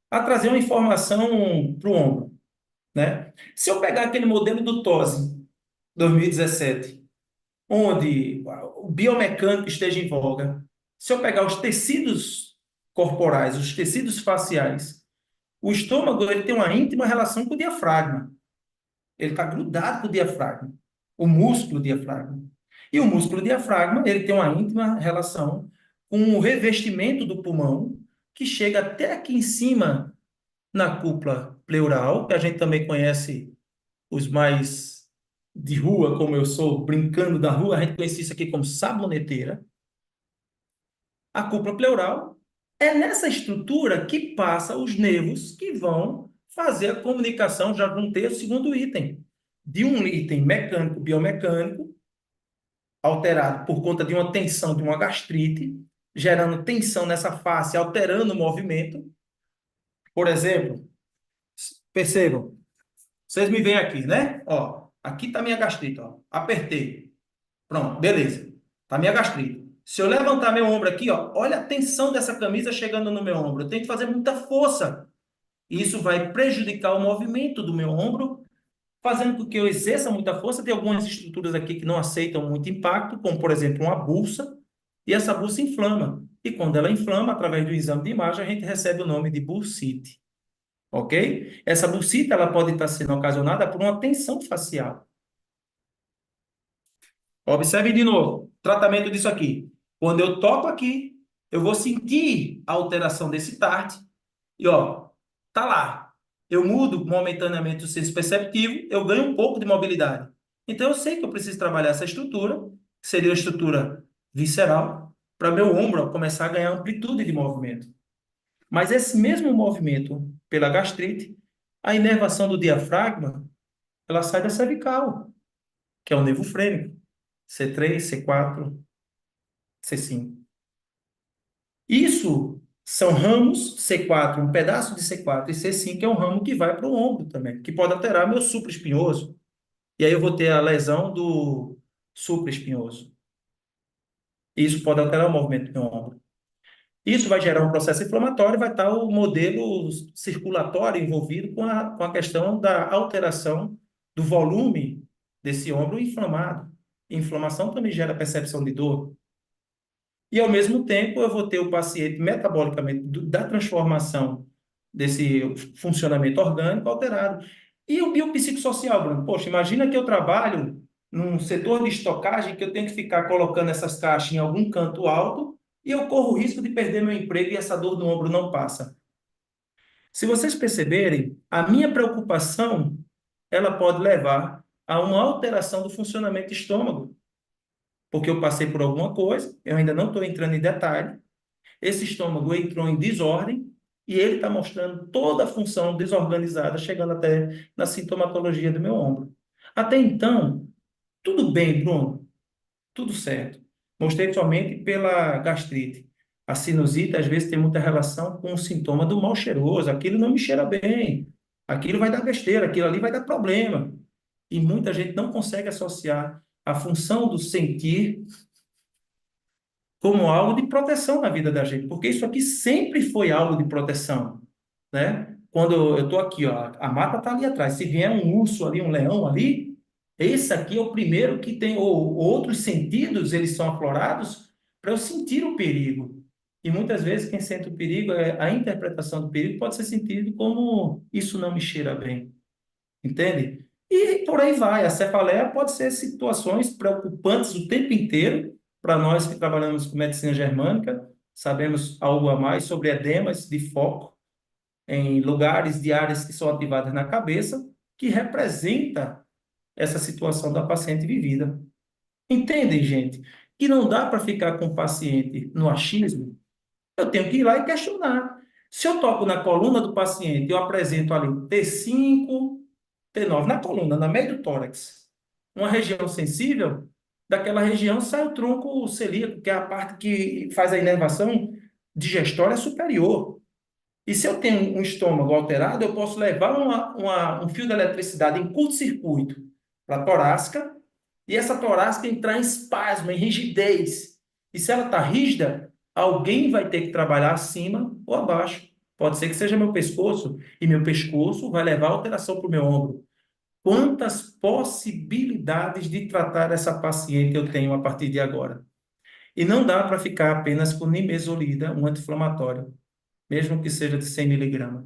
a trazer uma informação para o ombro, né? Se eu pegar aquele modelo do TOSE 2017, onde o biomecânico esteja em voga, se eu pegar os tecidos corporais, os tecidos faciais, o estômago ele tem uma íntima relação com o diafragma. Ele está grudado com o diafragma, o músculo diafragma. E o músculo diafragma ele tem uma íntima relação com o revestimento do pulmão, que chega até aqui em cima na cúpula pleural, que a gente também conhece os mais de rua, como eu sou, brincando da rua, a gente conhece isso aqui como saboneteira. A cúpula pleural é nessa estrutura que passa os nervos que vão fazer a comunicação, já juntei o segundo item, de um item mecânico, biomecânico, alterado por conta de uma tensão, de uma gastrite, gerando tensão nessa face, alterando o movimento. Por exemplo, percebam, vocês me veem aqui, né? Ó, aqui está minha gastrite, ó. Apertei. Pronto, beleza. Tá minha gastrite. Se eu levantar meu ombro aqui, ó, olha a tensão dessa camisa chegando no meu ombro. Eu tenho que fazer muita força. Isso vai prejudicar o movimento do meu ombro, fazendo com que eu exerça muita força. Tem algumas estruturas aqui que não aceitam muito impacto, como, por exemplo, uma bursa, e essa bursa inflama. E quando ela inflama, através do exame de imagem, a gente recebe o nome de bursite. Ok? Essa bursite, ela pode estar sendo ocasionada por uma tensão facial. Observe de novo, tratamento disso aqui. Quando eu toco aqui, eu vou sentir a alteração desse TART e ó, tá lá. Eu mudo momentaneamente o senso perceptivo, eu ganho um pouco de mobilidade. Então eu sei que eu preciso trabalhar essa estrutura, que seria a estrutura visceral, para meu ombro começar a ganhar amplitude de movimento. Mas esse mesmo movimento pela gastrite, a inervação do diafragma, ela sai da cervical, que é o nervo frênico, C3, C4, C5. Isso são ramos C4, um pedaço de C4 e C5 é um ramo que vai para o ombro também, que pode alterar meu supraespinhoso. E aí eu vou ter a lesão do supraespinhoso. Isso pode alterar o movimento do meu ombro. Isso vai gerar um processo inflamatório, vai estar o modelo circulatório envolvido com a questão da alteração do volume desse ombro inflamado. Inflamação também gera percepção de dor. E, ao mesmo tempo, eu vou ter o paciente metabolicamente da transformação desse funcionamento orgânico alterado. E o biopsicossocial, Bruno? Poxa, imagina que eu trabalho num setor de estocagem que eu tenho que ficar colocando essas caixas em algum canto alto e eu corro o risco de perder meu emprego e essa dor no ombro não passa. Se vocês perceberem, a minha preocupação, ela pode levar a uma alteração do funcionamento do estômago, porque eu passei por alguma coisa, eu ainda não estou entrando em detalhe, esse estômago entrou em desordem e ele está mostrando toda a função desorganizada, chegando até na sintomatologia do meu ombro. Até então, tudo bem, Bruno, tudo certo. Mostrei somente pela gastrite. A sinusite, às vezes, tem muita relação com o sintoma do mal cheiroso. Aquilo não me cheira bem. Aquilo vai dar besteira, aquilo ali vai dar problema. E muita gente não consegue associar a função do sentir como algo de proteção na vida da gente, porque isso aqui sempre foi algo de proteção, né? Quando eu estou aqui, ó, a mata está ali atrás. Se vier um urso ali, um leão ali, esse aqui é o primeiro que tem, ou outros sentidos, eles são aflorados para eu sentir o perigo. E muitas vezes quem sente o perigo, a interpretação do perigo pode ser sentido como isso não me cheira bem. Entende? E por aí vai. A cefaleia pode ser situações preocupantes o tempo inteiro. Para nós que trabalhamos com medicina germânica, sabemos algo a mais sobre edemas de foco em lugares de áreas que são ativadas na cabeça, que representa essa situação da paciente vivida. Entendem, gente? Que não dá para ficar com o paciente no achismo. Eu tenho que ir lá e questionar. Se eu toco na coluna do paciente, eu apresento ali T5, T9 na coluna, na meio do tórax, uma região sensível, daquela região sai o tronco celíaco, que é a parte que faz a inervação digestória superior. E se eu tenho um estômago alterado, eu posso levar um fio de eletricidade em curto-circuito para a torácica, e essa torácica entrar em espasmo, em rigidez. E se ela está rígida, alguém vai ter que trabalhar acima ou abaixo. Pode ser que seja meu pescoço, e meu pescoço vai levar alteração para o meu ombro. Quantas possibilidades de tratar essa paciente eu tenho a partir de agora? E não dá para ficar apenas com nimesulida, um anti-inflamatório, mesmo que seja de 100 miligramas,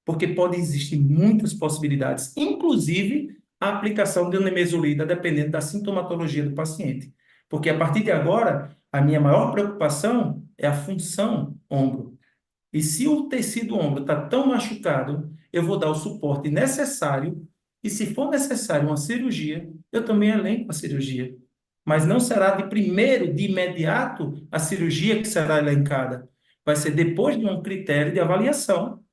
porque pode existir muitas possibilidades, inclusive a aplicação de nimesulida, dependendo da sintomatologia do paciente. Porque a partir de agora, a minha maior preocupação é a função ombro. E se o tecido ombro está tão machucado, eu vou dar o suporte necessário. E se for necessário uma cirurgia, eu também elenco a cirurgia. mas não será de primeiro, de imediato, a cirurgia que será elencada. Vai ser depois de um critério de avaliação.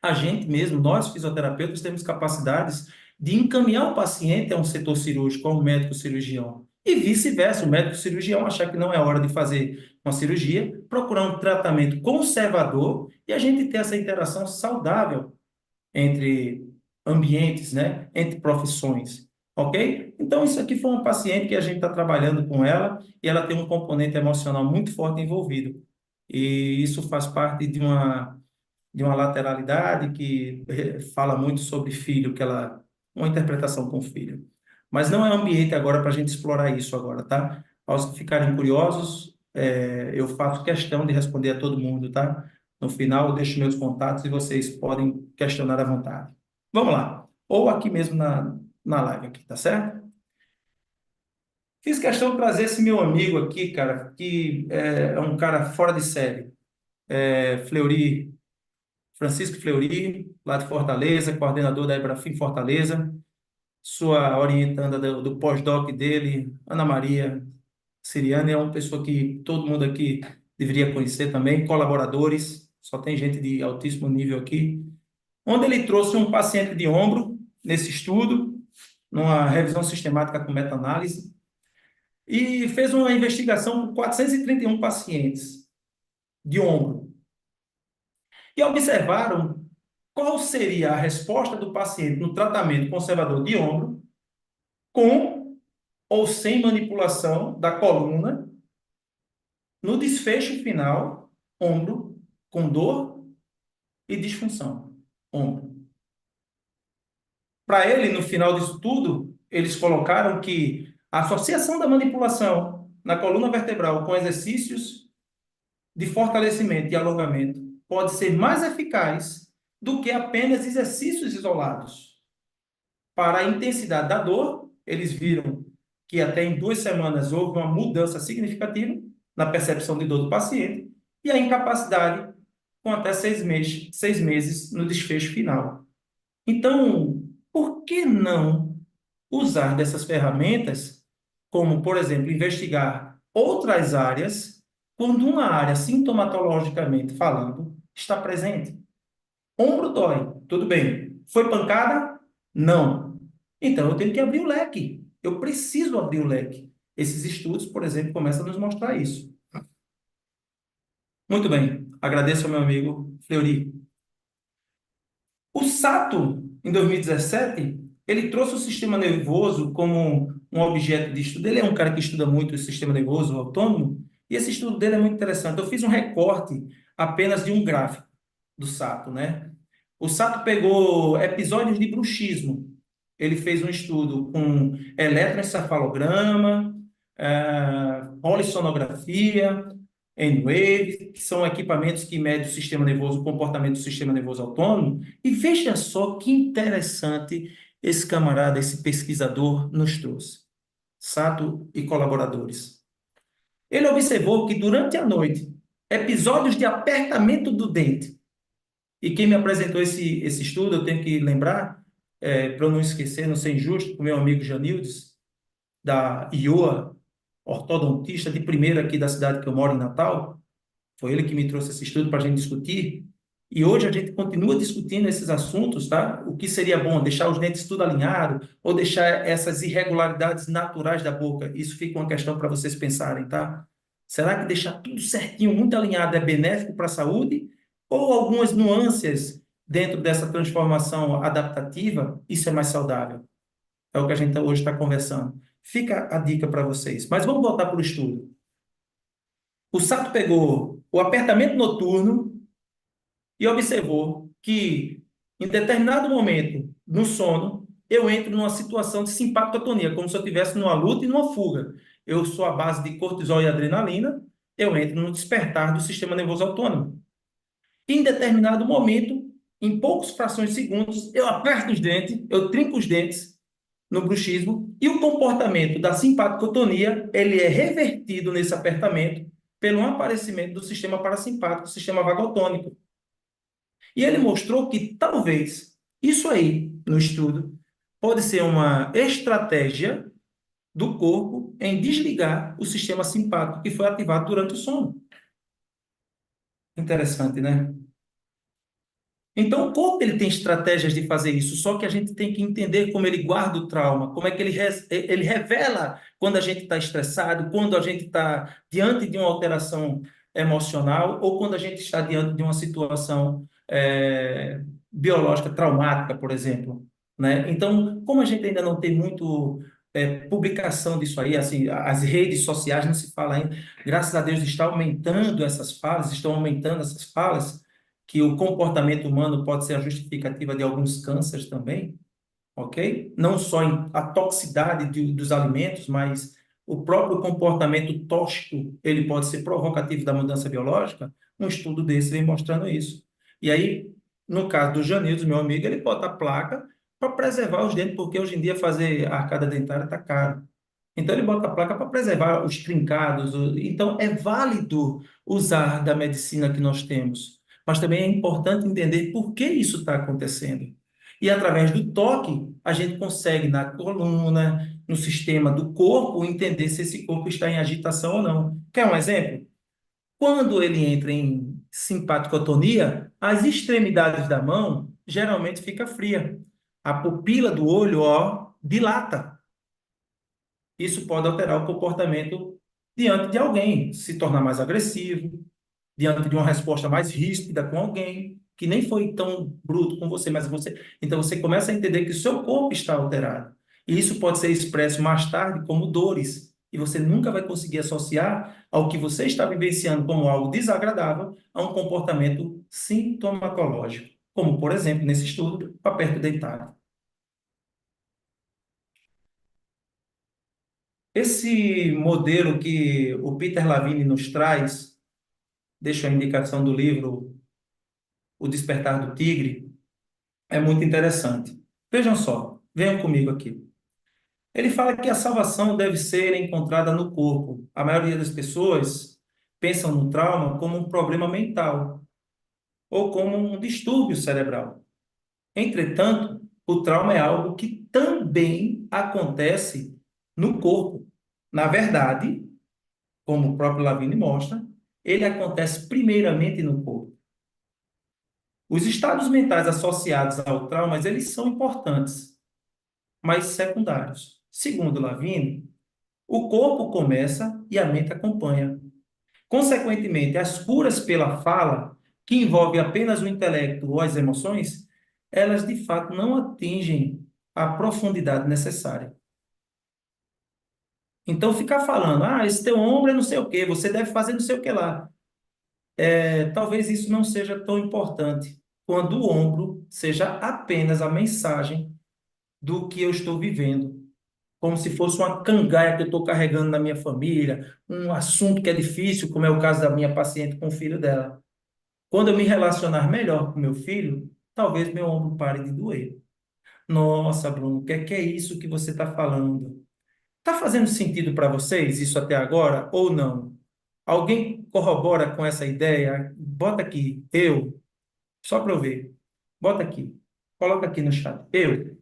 A gente mesmo, nós fisioterapeutas, temos capacidades de encaminhar o paciente a um setor cirúrgico, a um médico cirurgião. E vice-versa, o médico cirurgião achar que não é hora de fazer uma cirurgia, procurar um tratamento conservador e a gente ter essa interação saudável entre ambientes, né? Entre profissões, ok? Então, isso aqui foi uma paciente que a gente está trabalhando com ela e ela tem um componente emocional muito forte envolvido. E isso faz parte de uma lateralidade que fala muito sobre filho, que ela, uma interpretação com filho. Mas não é ambiente agora para a gente explorar isso agora, tá? Aos que ficarem curiosos, eu faço questão de responder a todo mundo, tá? No final, eu deixo meus contatos e vocês podem questionar à vontade. Vamos lá. Ou aqui mesmo na live aqui, tá certo? Fiz questão de trazer esse meu amigo aqui, cara, que é um cara fora de série. Fleury, Francisco Fleury, lá de Fortaleza, coordenador da Ebrafim Fortaleza, sua orientanda do pós-doc dele, Ana Maria Siriane, é uma pessoa que todo mundo aqui deveria conhecer também, colaboradores, só tem gente de altíssimo nível aqui, onde ele trouxe um paciente de ombro nesse estudo, numa revisão sistemática com meta-análise, e fez uma investigação com 431 pacientes de ombro. E observaram qual seria a resposta do paciente no tratamento conservador de ombro, com ou sem manipulação da coluna, no desfecho final, ombro com dor e disfunção. Ombro. Para ele, no final disso tudo, eles colocaram que a associação da manipulação na coluna vertebral com exercícios de fortalecimento e alongamento pode ser mais eficaz do que apenas exercícios isolados. Para a intensidade da dor, eles viram que até em 2 semanas houve uma mudança significativa na percepção de dor do paciente e a incapacidade com até 6 meses no desfecho final. Então, por que não usar dessas ferramentas, como, por exemplo, investigar outras áreas, quando uma área, sintomatologicamente falando, está presente? Ombro dói, tudo bem. Foi pancada? Não. Então eu tenho que abrir o leque. Eu preciso abrir o leque. Esses estudos, por exemplo, começam a nos mostrar isso. Muito bem. Agradeço ao meu amigo Fleury. O Sato, em 2017, ele trouxe o sistema nervoso como um objeto de estudo. Ele é um cara que estuda muito o sistema nervoso autônomo, e esse estudo dele é muito interessante. Eu fiz um recorte apenas de um gráfico do Sato, né? O Sato pegou episódios de bruxismo. Ele fez um estudo com eletroencefalograma, polissonografia, N-Wave, que são equipamentos que medem o sistema nervoso, o comportamento do sistema nervoso autônomo. E veja só que interessante esse camarada, esse pesquisador nos trouxe. Sato e colaboradores. Ele observou que durante a noite, episódios de apertamento do dente, e quem me apresentou esse estudo, eu tenho que lembrar, para eu não esquecer, não ser injusto, o meu amigo Janildes, da IOA, ortodontista de primeira aqui da cidade que eu moro, em Natal. Foi ele que me trouxe esse estudo para a gente discutir. E hoje a gente continua discutindo esses assuntos, tá? O que seria bom, deixar os dentes tudo alinhado ou deixar essas irregularidades naturais da boca? Isso fica uma questão para vocês pensarem, tá? Será que deixar tudo certinho, muito alinhado é benéfico para a saúde? Ou algumas nuances dentro dessa transformação adaptativa, isso é mais saudável? É o que a gente hoje está conversando. Fica a dica para vocês. Mas vamos voltar para o estudo. O Sato pegou o apertamento noturno e observou que, em determinado momento, no sono, eu entro numa situação de simpatotonia, como se eu estivesse numa luta e numa fuga. Eu sou à base de cortisol e adrenalina, eu entro no despertar do sistema nervoso autônomo. Em determinado momento, em poucas frações de segundos, eu aperto os dentes, eu trinco os dentes no bruxismo, e o comportamento da simpaticotonia, ele é revertido nesse apertamento pelo aparecimento do sistema parasimpático, sistema vagotônico. E ele mostrou que talvez isso aí, no estudo, pode ser uma estratégia do corpo em desligar o sistema simpático que foi ativado durante o sono. Interessante, né? Então, o corpo ele tem estratégias de fazer isso, só que a gente tem que entender como ele guarda o trauma, como é que ele revela quando a gente está estressado, quando a gente está diante de uma alteração emocional ou quando a gente está diante de uma situação biológica traumática, por exemplo, né? Então, como a gente ainda não tem muito publicação disso aí, assim, as redes sociais não se fala ainda, graças a Deus está aumentando essas falas, estão aumentando essas falas que o comportamento humano pode ser a justificativa de alguns cânceres também, ok? Não só a toxicidade dos alimentos, mas o próprio comportamento tóxico, ele pode ser provocativo da mudança biológica. Um estudo desse vem mostrando isso. E aí, no caso do Janilson, meu amigo, ele bota a placa para preservar os dentes, porque hoje em dia fazer arcada dentária está caro. Então, ele bota a placa para preservar os trincados. Então, é válido usar da medicina que nós temos, mas também é importante entender por que isso está acontecendo. E através do toque, a gente consegue, na coluna, no sistema do corpo, entender se esse corpo está em agitação ou não. Quer um exemplo? Quando ele entra em simpaticotonia, as extremidades da mão geralmente fica fria. A pupila do olho, ó, dilata. Isso pode alterar o comportamento diante de alguém, se tornar mais agressivo, diante de uma resposta mais ríspida com alguém que nem foi tão bruto com você, mas você, então você começa a entender que o seu corpo está alterado. E isso pode ser expresso mais tarde como dores, e você nunca vai conseguir associar ao que você está vivenciando como algo desagradável a um comportamento sintomatológico, como, por exemplo, nesse estudo, aperto deitado. Esse modelo que o Peter Lavine nos traz, deixa a indicação do livro O Despertar do Tigre, é muito interessante. Vejam só, venham comigo aqui. Ele fala que a salvação deve ser encontrada no corpo. A maioria das pessoas pensam no trauma como um problema mental ou como um distúrbio cerebral. Entretanto, o trauma é algo que também acontece no corpo. Na verdade, como o próprio Lavini mostra, ele acontece primeiramente no corpo. Os estados mentais associados ao trauma, eles são importantes, mas secundários. Segundo Lavini, o corpo começa e a mente acompanha. Consequentemente, as curas pela fala, que envolve apenas o intelecto ou as emoções, elas de fato não atingem a profundidade necessária. Então, ficar falando, esse teu ombro é não sei o quê, você deve fazer não sei o que lá. Talvez isso não seja tão importante quando o ombro seja apenas a mensagem do que eu estou vivendo, como se fosse uma cangaia que eu estou carregando na minha família, um assunto que é difícil, como é o caso da minha paciente com o filho dela. Quando eu me relacionar melhor com meu filho, talvez meu ombro pare de doer. Nossa, Bruno, o que é isso que você está falando? Está fazendo sentido para vocês isso até agora ou não? Alguém corrobora com essa ideia? Bota aqui, eu, só para eu ver. Bota aqui. Coloca aqui no chat. Eu.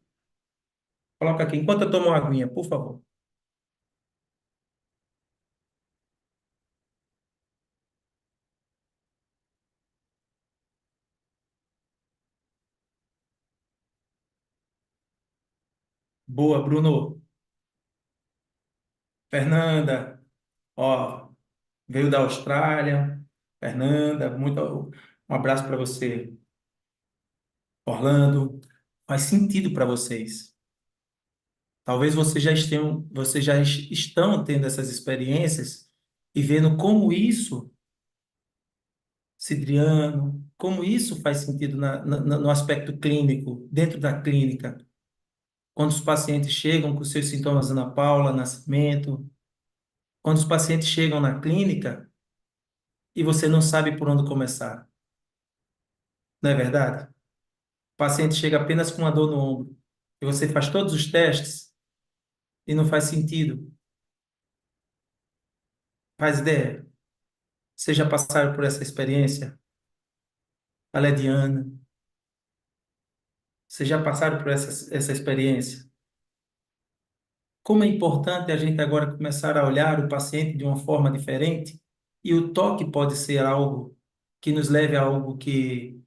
Coloca aqui. Enquanto eu tomo uma aguinha, por favor. Boa, Bruno. Fernanda, ó, veio da Austrália. Fernanda, um abraço para você. Orlando, faz sentido para vocês. Talvez vocês já estão tendo essas experiências e vendo como isso, Cidriano, como isso faz sentido no aspecto clínico, dentro da clínica. Quando os pacientes chegam com seus sintomas Ana Paula, Nascimento, quando os pacientes chegam na clínica e você não sabe por onde começar, não é verdade? O paciente chega apenas com uma dor no ombro e você faz todos os testes e não faz sentido. Faz ideia? Vocês já passaram por essa experiência? A Lediana, vocês já passaram por essa experiência? Como é importante a gente agora começar a olhar o paciente de uma forma diferente, e o toque pode ser algo que nos leve a algo que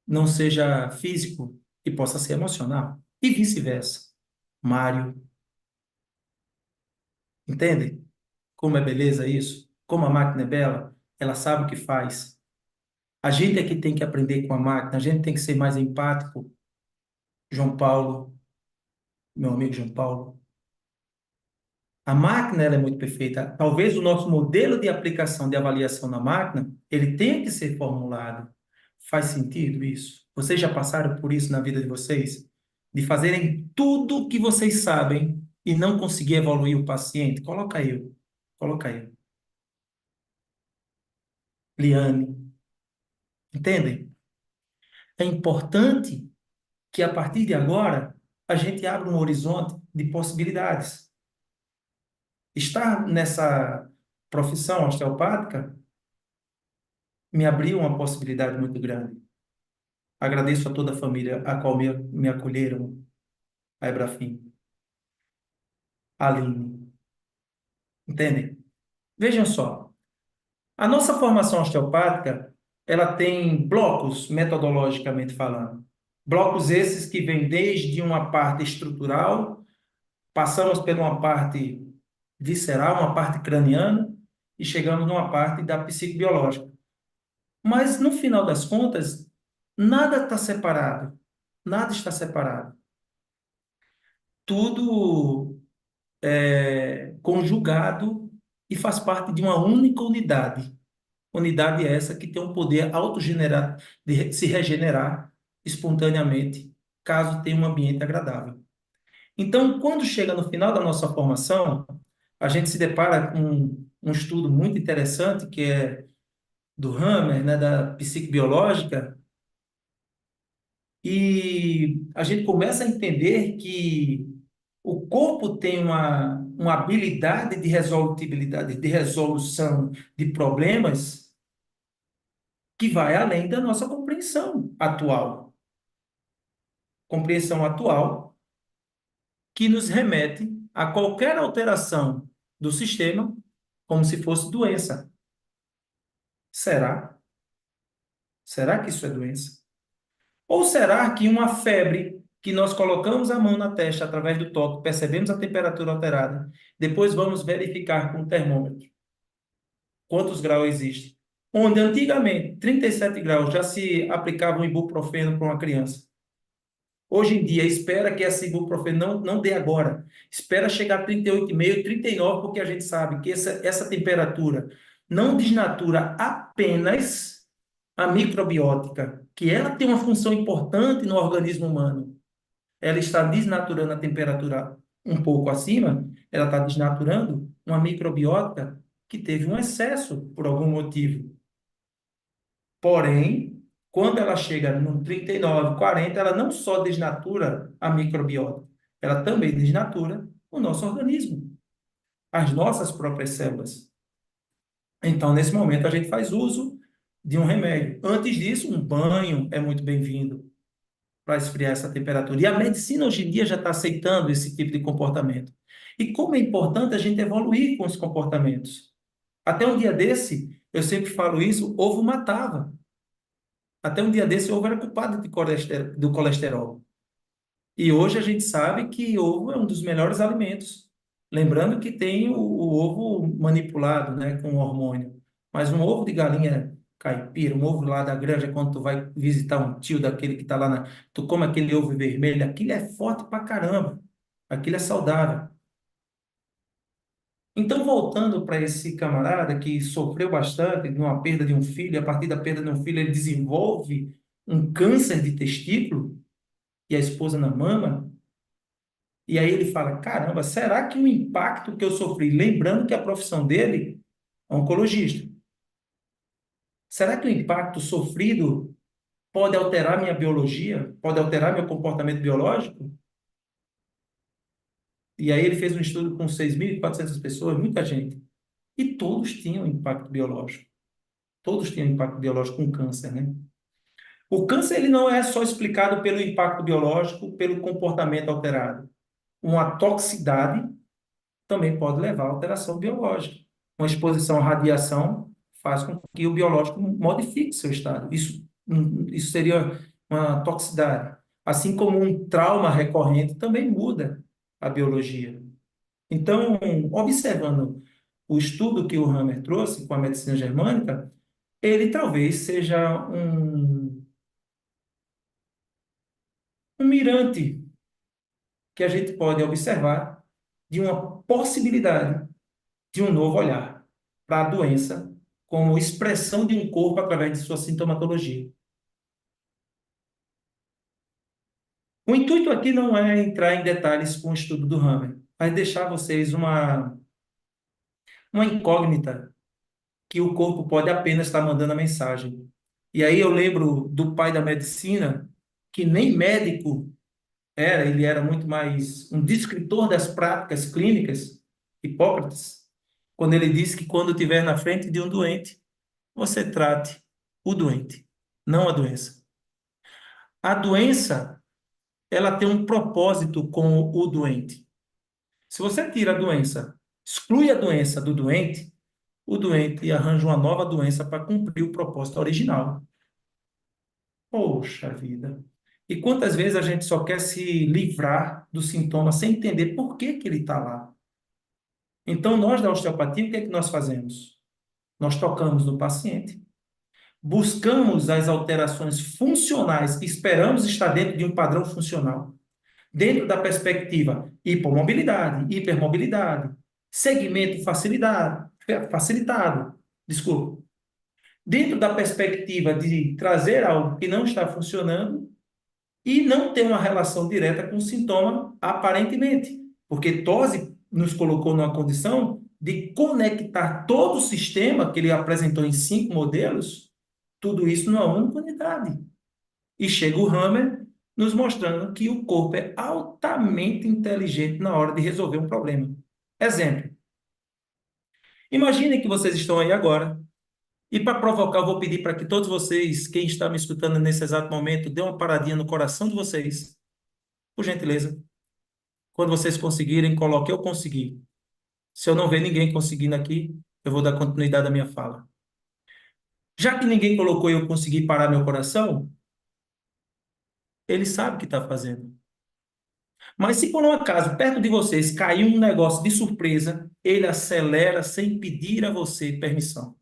não seja físico, que possa ser emocional, e vice-versa. Mário, entende? Como é beleza isso? Como a máquina é bela? Ela sabe o que faz. A gente é que tem que aprender com a máquina, a gente tem que ser mais empático. João Paulo, meu amigo João Paulo, a máquina ela é muito perfeita. Talvez o nosso modelo de aplicação de avaliação na máquina, ele tenha que ser formulado. Faz sentido isso? Vocês já passaram por isso na vida de vocês? De fazerem tudo o que vocês sabem e não conseguir evoluir o paciente? Coloca eu. Coloca eu. Liane, entendem? É importante que a partir de agora a gente abra um horizonte de possibilidades. Estar nessa profissão osteopática me abriu uma possibilidade muito grande. Agradeço a toda a família a qual me acolheram, a Ebrafim, a Aline, entendem? Vejam só, a nossa formação osteopática, ela tem blocos, metodologicamente falando. Blocos esses que vêm desde uma parte estrutural, passamos por uma parte visceral, uma parte craniana, e chegamos numa parte da psicobiológica. Mas, no final das contas, nada está separado. Nada está separado. Tudo é conjugado e faz parte de uma única unidade. Unidade essa que tem o poder autogenerar, de se regenerar espontaneamente, caso tenha um ambiente agradável. Então, quando chega no final da nossa formação, a gente se depara com um estudo muito interessante, que é do Hammer, né, da psicobiológica, e a gente começa a entender que o corpo tem uma habilidade de resolutibilidade, de resolução de problemas que vai além da nossa compreensão atual. Compreensão atual que nos remete a qualquer alteração do sistema como se fosse doença. Será? Será que isso é doença? Ou será que uma febre que nós colocamos a mão na testa através do toque, percebemos a temperatura alterada, depois vamos verificar com o termômetro quantos graus existe? Onde antigamente 37 graus já se aplicava um ibuprofeno para uma criança. Hoje em dia, espera que esse ibuprofeno não dê agora. Espera chegar a 38,5, 39, porque a gente sabe que essa temperatura não desnatura apenas a microbiótica, que ela tem uma função importante no organismo humano. Ela está desnaturando a temperatura um pouco acima, ela está desnaturando uma microbiota que teve um excesso por algum motivo. Porém, quando ela chega no 39, 40, ela não só desnatura a microbiota, ela também desnatura o nosso organismo, as nossas próprias células. Então, nesse momento, a gente faz uso de um remédio. Antes disso, um banho é muito bem-vindo para esfriar essa temperatura. E a medicina hoje em dia já está aceitando esse tipo de comportamento. E como é importante a gente evoluir com os comportamentos. Até um dia desse, eu sempre falo isso, ovo matava. Até um dia desse, ovo era culpado do colesterol. E hoje a gente sabe que ovo é um dos melhores alimentos. Lembrando que tem o ovo manipulado, né, com hormônio. Mas um ovo de galinha caipira, um ovo lá da granja, quando tu vai visitar um tio daquele que está lá tu come aquele ovo vermelho, aquilo é forte pra caramba. Aquilo é saudável. Então, voltando para esse camarada que sofreu bastante numa perda de um filho, e a partir da perda de um filho ele desenvolve um câncer de testículo e a esposa na mama, e aí ele fala: caramba, será que o impacto que eu sofri, lembrando que a profissão dele é oncologista, será que o impacto sofrido pode alterar minha biologia, pode alterar meu comportamento biológico? E aí ele fez um estudo com 6.400 pessoas, muita gente, e todos tinham impacto biológico. Todos tinham impacto biológico com câncer, né? O câncer ele não é só explicado pelo impacto biológico, pelo comportamento alterado. uma toxicidade também pode levar à alteração biológica. Uma exposição à radiação faz com que o biológico modifique seu estado. Isso seria uma toxicidade. Assim como um trauma recorrente também muda a biologia. Então, observando o estudo que o Hammer trouxe com a medicina germânica, ele talvez seja um mirante que a gente pode observar de uma possibilidade de um novo olhar para a doença como expressão de um corpo através de sua sintomatologia. O intuito aqui não é entrar em detalhes com o estudo do Hammer, mas deixar vocês uma incógnita que o corpo pode apenas estar mandando a mensagem. E aí eu lembro do pai da medicina, que nem médico era, ele era muito mais um descritor das práticas clínicas, Hipócrates, quando ele disse que quando estiver na frente de um doente, você trate o doente, não a doença. A doença, ela tem um propósito com o doente. Se você tira a doença, exclui a doença do doente, o doente arranja uma nova doença para cumprir o propósito original. Poxa vida! E quantas vezes a gente só quer se livrar do sintoma sem entender por que que ele está lá? Então, nós da osteopatia, o que é que nós fazemos? Nós tocamos no paciente, buscamos as alterações funcionais que esperamos estar dentro de um padrão funcional, dentro da perspectiva hipomobilidade, hipermobilidade, segmento facilitado, desculpa, dentro da perspectiva de trazer algo que não está funcionando e não ter uma relação direta com o sintoma, aparentemente, porque Tosi nos colocou numa condição de conectar todo o sistema que ele apresentou em 5 modelos, tudo isso numa única unidade. E chega o Hammer nos mostrando que o corpo é altamente inteligente na hora de resolver um problema. Exemplo. Imaginem que vocês estão aí agora, e para provocar, eu vou pedir para que todos vocês, quem está me escutando nesse exato momento, dê uma paradinha no coração de vocês, por gentileza. Quando vocês conseguirem, coloque eu consegui. Se eu não ver ninguém conseguindo aqui, eu vou dar continuidade à minha fala. Já que ninguém colocou eu consegui parar meu coração, ele sabe o que está fazendo. Mas se por um acaso perto de vocês cair um negócio de surpresa, ele acelera sem pedir a você permissão.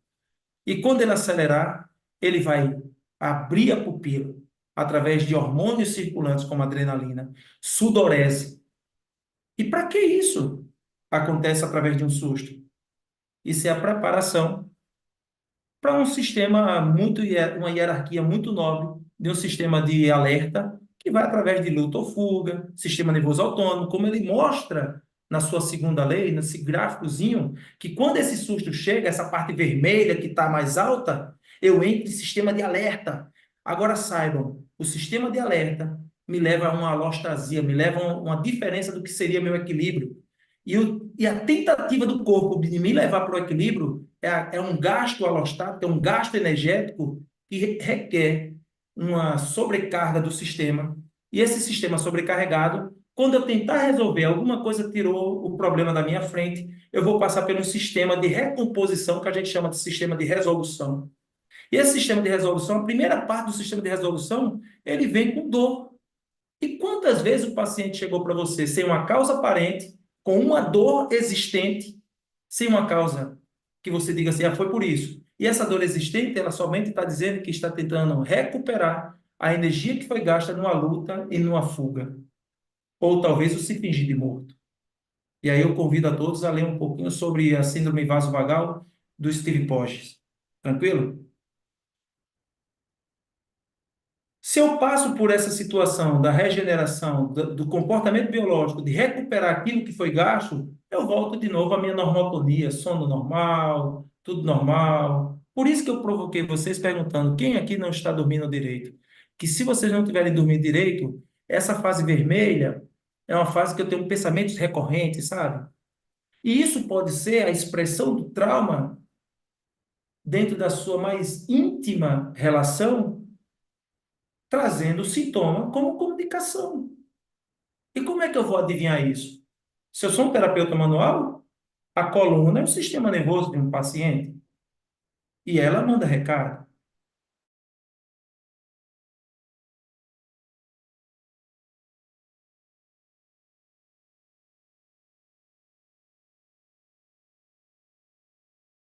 E quando ele acelerar, ele vai abrir a pupila através de hormônios circulantes como adrenalina, sudorese. E para que isso acontece através de um susto? Isso é a preparação para um sistema muito, uma hierarquia muito nobre de um sistema de alerta que vai através de luta ou fuga, sistema nervoso autônomo, como ele mostra na sua segunda lei, nesse gráficozinho, que quando esse susto chega, essa parte vermelha que está mais alta, eu entro em sistema de alerta. Agora saibam, o sistema de alerta me leva a uma alostasia, me leva a uma diferença do que seria meu equilíbrio. E a tentativa do corpo de me levar para o equilíbrio é um gasto alostático, é um gasto energético que requer uma sobrecarga do sistema. E esse sistema sobrecarregado, quando eu tentar resolver alguma coisa, tirou o problema da minha frente, eu vou passar por um sistema de recomposição que a gente chama de sistema de resolução. E esse sistema de resolução, a primeira parte do sistema de resolução, ele vem com dor. E quantas vezes o paciente chegou para você sem uma causa aparente, com uma dor existente, sem uma causa que você diga assim, foi por isso. E essa dor existente, ela somente está dizendo que está tentando recuperar a energia que foi gasta numa luta e numa fuga. Ou talvez o se fingir de morto. E aí eu convido a todos a ler um pouquinho sobre a síndrome vasovagal do Steve Porges. Tranquilo? Se eu passo por essa situação da regeneração, do comportamento biológico, de recuperar aquilo que foi gasto, eu volto de novo à minha normaltonia, sono normal, tudo normal. Por isso que eu provoquei vocês perguntando quem aqui não está dormindo direito. Que se vocês não tiverem dormindo direito, essa fase vermelha é uma fase que eu tenho pensamentos recorrentes, sabe? E isso pode ser a expressão do trauma dentro da sua mais íntima relação trazendo o sintoma como comunicação. E como como é que eu vou adivinhar isso? Se eu sou um terapeuta manual, a coluna é o sistema nervoso de um paciente e ela manda recado.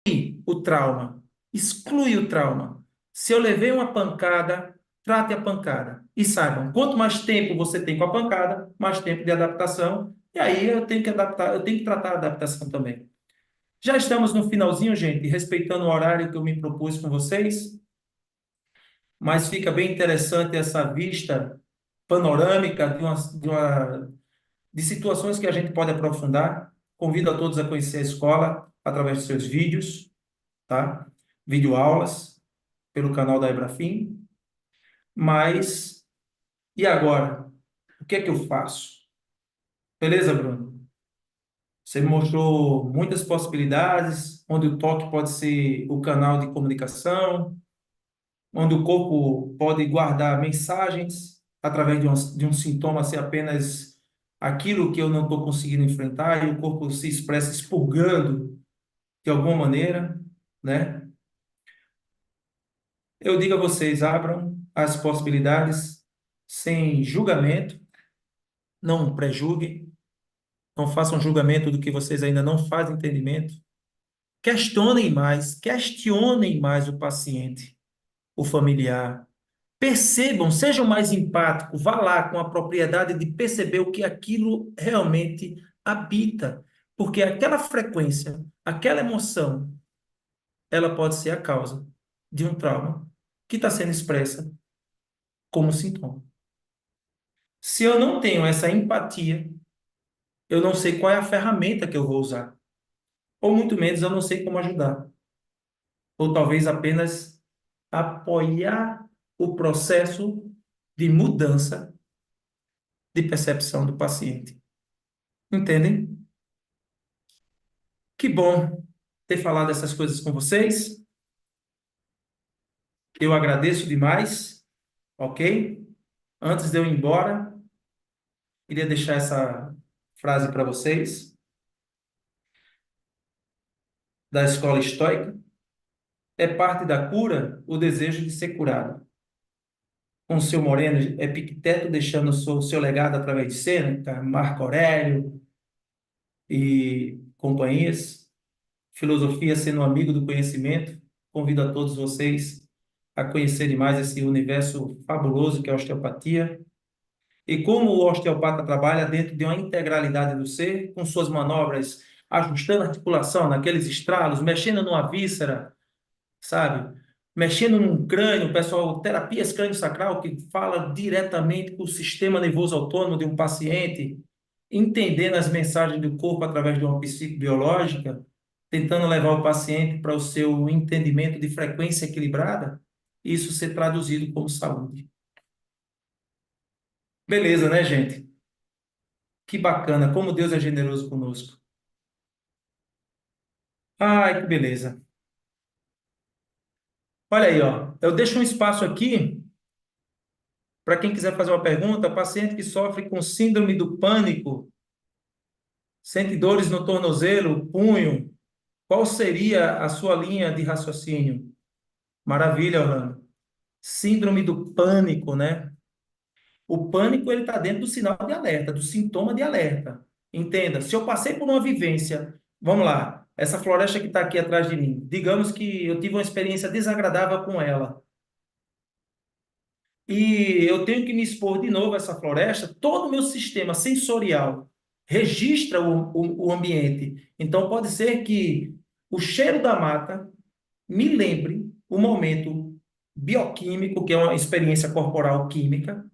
E o trauma, exclui o trauma. Se eu levei uma pancada, trate a pancada. E saibam, quanto mais tempo você tem com a pancada, mais tempo de adaptação. E aí eu tenho que adaptar, eu tenho que tratar a adaptação também. Já estamos no finalzinho, gente, respeitando o horário que eu me propus com vocês, mas fica bem interessante essa vista panorâmica de situações que a gente pode aprofundar. Convido a todos a conhecer a escola através de seus vídeos, tá? Videoaulas pelo canal da Ebrafim. Mas, e agora? O que é que eu faço? Beleza, Bruno? Você me mostrou muitas possibilidades, onde o toque pode ser o canal de comunicação, onde o corpo pode guardar mensagens através de um sintoma ser apenas aquilo que eu não estou conseguindo enfrentar e o corpo se expressa expurgando de alguma maneira, né? Eu digo a vocês, abram as possibilidades sem julgamento, não prejulguem, não façam julgamento do que vocês ainda não fazem entendimento. Questionem mais o paciente, o familiar. Percebam, sejam mais empáticos, vá lá com a propriedade de perceber o que aquilo realmente habita, porque aquela frequência, aquela emoção, ela pode ser a causa de um trauma que está sendo expressa como sintoma. Se eu não tenho essa empatia, eu não sei qual é a ferramenta que eu vou usar, ou muito menos eu não sei como ajudar, ou talvez apenas apoiar o processo de mudança de percepção do paciente. Entendem? Que bom ter falado essas coisas com vocês. Eu agradeço demais, ok? Antes de eu ir embora, queria deixar essa frase para vocês, da escola estoica. É parte da cura o desejo de ser curado. Com o seu Moreno, Epicteto deixando o seu legado através de Sêneca, Marco Aurélio e companhias. Filosofia sendo um amigo do conhecimento. Convido a todos vocês a conhecerem mais esse universo fabuloso que é a osteopatia e como o osteopata trabalha dentro de uma integralidade do ser, com suas manobras, ajustando a articulação naqueles estralos, mexendo numa víscera, sabe? Mexendo num crânio, pessoal, terapias crânio-sacral que fala diretamente com o sistema nervoso autônomo de um paciente, entendendo as mensagens do corpo através de uma psicobiológica, tentando levar o paciente para o seu entendimento de frequência equilibrada, isso ser traduzido como saúde. Beleza, né, gente? Que bacana, como Deus é generoso conosco. Ai, que beleza. Olha aí, ó. Eu deixo um espaço aqui para quem quiser fazer uma pergunta. Paciente que sofre com síndrome do pânico, sente dores no tornozelo, punho. Qual seria a sua linha de raciocínio? Maravilha, Orlando. Síndrome do pânico, né? O pânico ele está dentro do sinal de alerta, do sintoma de alerta. Entenda, se eu passei por uma vivência, vamos lá, essa floresta que está aqui atrás de mim, digamos que eu tive uma experiência desagradável com ela e eu tenho que me expor de novo a essa floresta, todo o meu sistema sensorial registra o ambiente. Então pode ser que o cheiro da mata me lembre o momento bioquímico, que é uma experiência corporal química,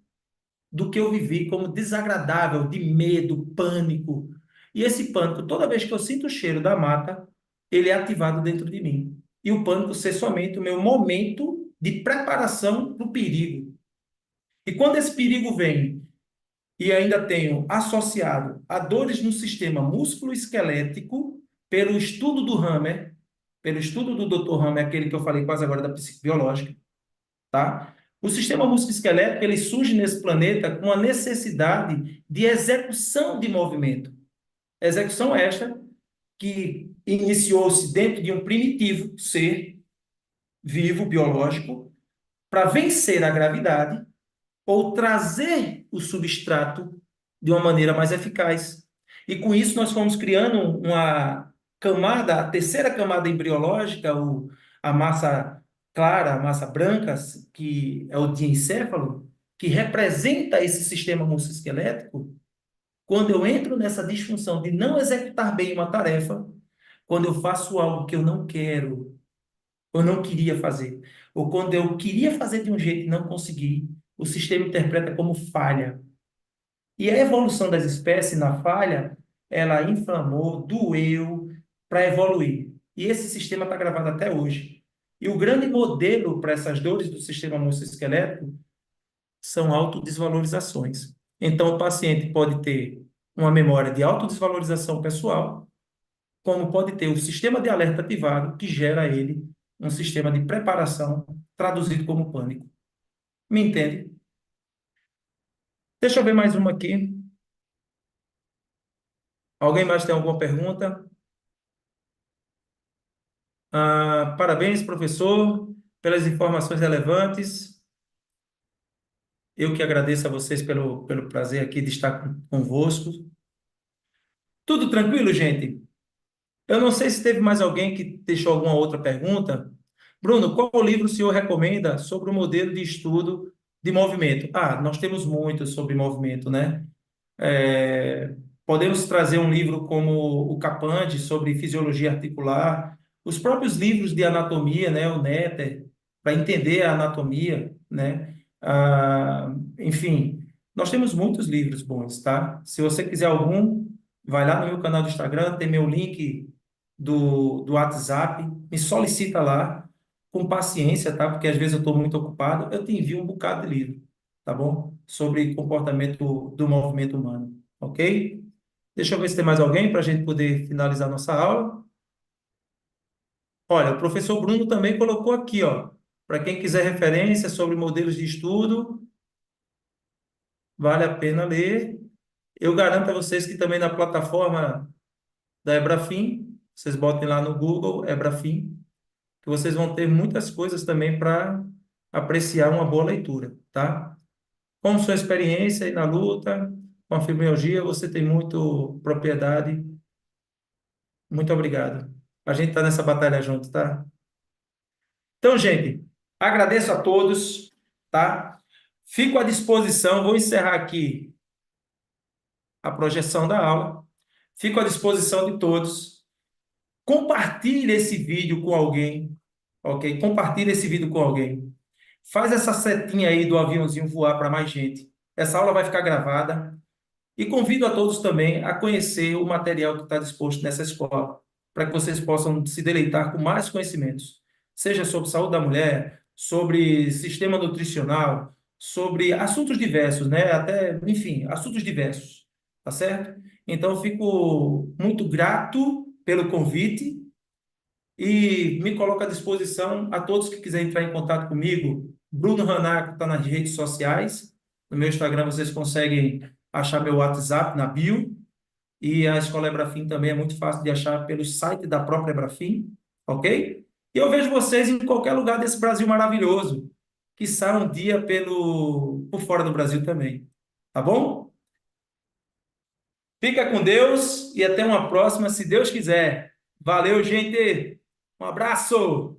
do que eu vivi como desagradável, de medo, pânico. E esse pânico, toda vez que eu sinto o cheiro da mata, ele é ativado dentro de mim. E o pânico ser somente o meu momento de preparação para o perigo. E quando esse perigo vem, e ainda tenho associado a dores no sistema músculo-esquelético, pelo estudo do Hammer, pelo estudo do Dr. Hammer, aquele que eu falei quase agora da psicobiológica, tá? O sistema musculoesquelético ele surge nesse planeta com a necessidade de execução de movimento. Execução esta que iniciou-se dentro de um primitivo ser vivo, biológico, para vencer a gravidade ou trazer o substrato de uma maneira mais eficaz. E com isso nós fomos criando uma camada, a terceira camada embriológica, a massa clara, a massa branca, que é o diencéfalo, que representa esse sistema musculoesquelético. Quando eu entro nessa disfunção de não executar bem uma tarefa, quando eu faço algo que eu não quero, ou não queria fazer, ou quando eu queria fazer de um jeito e não consegui, o sistema interpreta como falha. E a evolução das espécies na falha, ela inflamou, doeu para evoluir. E esse sistema está gravado até hoje. E o grande modelo para essas dores do sistema musculoesquelético são autodesvalorizações. Então, o paciente pode ter uma memória de autodesvalorização pessoal, como pode ter o sistema de alerta ativado, que gera a ele um sistema de preparação, traduzido como pânico. Me entende? Deixa eu ver mais uma aqui. Alguém mais tem alguma pergunta? Parabéns, professor, pelas informações relevantes. Eu que agradeço a vocês pelo prazer aqui de estar convosco. Tudo tranquilo, gente? Eu não sei se teve mais alguém que deixou alguma outra pergunta. Bruno, qual livro o senhor recomenda sobre o modelo de estudo de movimento? Nós temos muitos sobre movimento, né? É, podemos trazer um livro como o Capande, sobre fisiologia articular, os próprios livros de anatomia, né? O Netter, para entender a anatomia, né? Enfim, nós temos muitos livros bons, tá? Se você quiser algum, vai lá no meu canal do Instagram, tem meu link do WhatsApp, me solicita lá, com paciência, tá? Porque às vezes eu estou muito ocupado, eu te envio um bocado de livro, tá bom? Sobre comportamento do movimento humano, ok? Deixa eu ver se tem mais alguém para a gente poder finalizar nossa aula. Olha, o professor Bruno também colocou aqui, ó, para quem quiser referência sobre modelos de estudo, vale a pena ler. Eu garanto a vocês que também na plataforma da Ebrafim, vocês botem lá no Google, Ebrafim, que vocês vão ter muitas coisas também para apreciar uma boa leitura, tá? Com sua experiência aí na luta, com a fibromialgia, você tem muito propriedade. Muito obrigado. A gente está nessa batalha junto, tá? Então, gente, agradeço a todos, tá? Fico à disposição, vou encerrar aqui a projeção da aula. Fico à disposição de todos. Compartilhe esse vídeo com alguém, ok? Compartilhe esse vídeo com alguém. Faz essa setinha aí do aviãozinho voar para mais gente. Essa aula vai ficar gravada. E convido a todos também a conhecer o material que está disposto nessa escola, para que vocês possam se deleitar com mais conhecimentos, seja sobre saúde da mulher, sobre sistema nutricional, sobre assuntos diversos, né? Até, enfim, assuntos diversos, tá certo? Então, eu fico muito grato pelo convite e me coloco à disposição a todos que quiserem entrar em contato comigo. Bruno Ranaco está nas redes sociais. No meu Instagram vocês conseguem achar meu WhatsApp na bio. E a Escola Ebrafim também é muito fácil de achar pelo site da própria Ebrafim, ok? E eu vejo vocês em qualquer lugar desse Brasil maravilhoso. Quiçá um dia por fora do Brasil também. Tá bom? Fica com Deus e até uma próxima, se Deus quiser. Valeu, gente! Um abraço!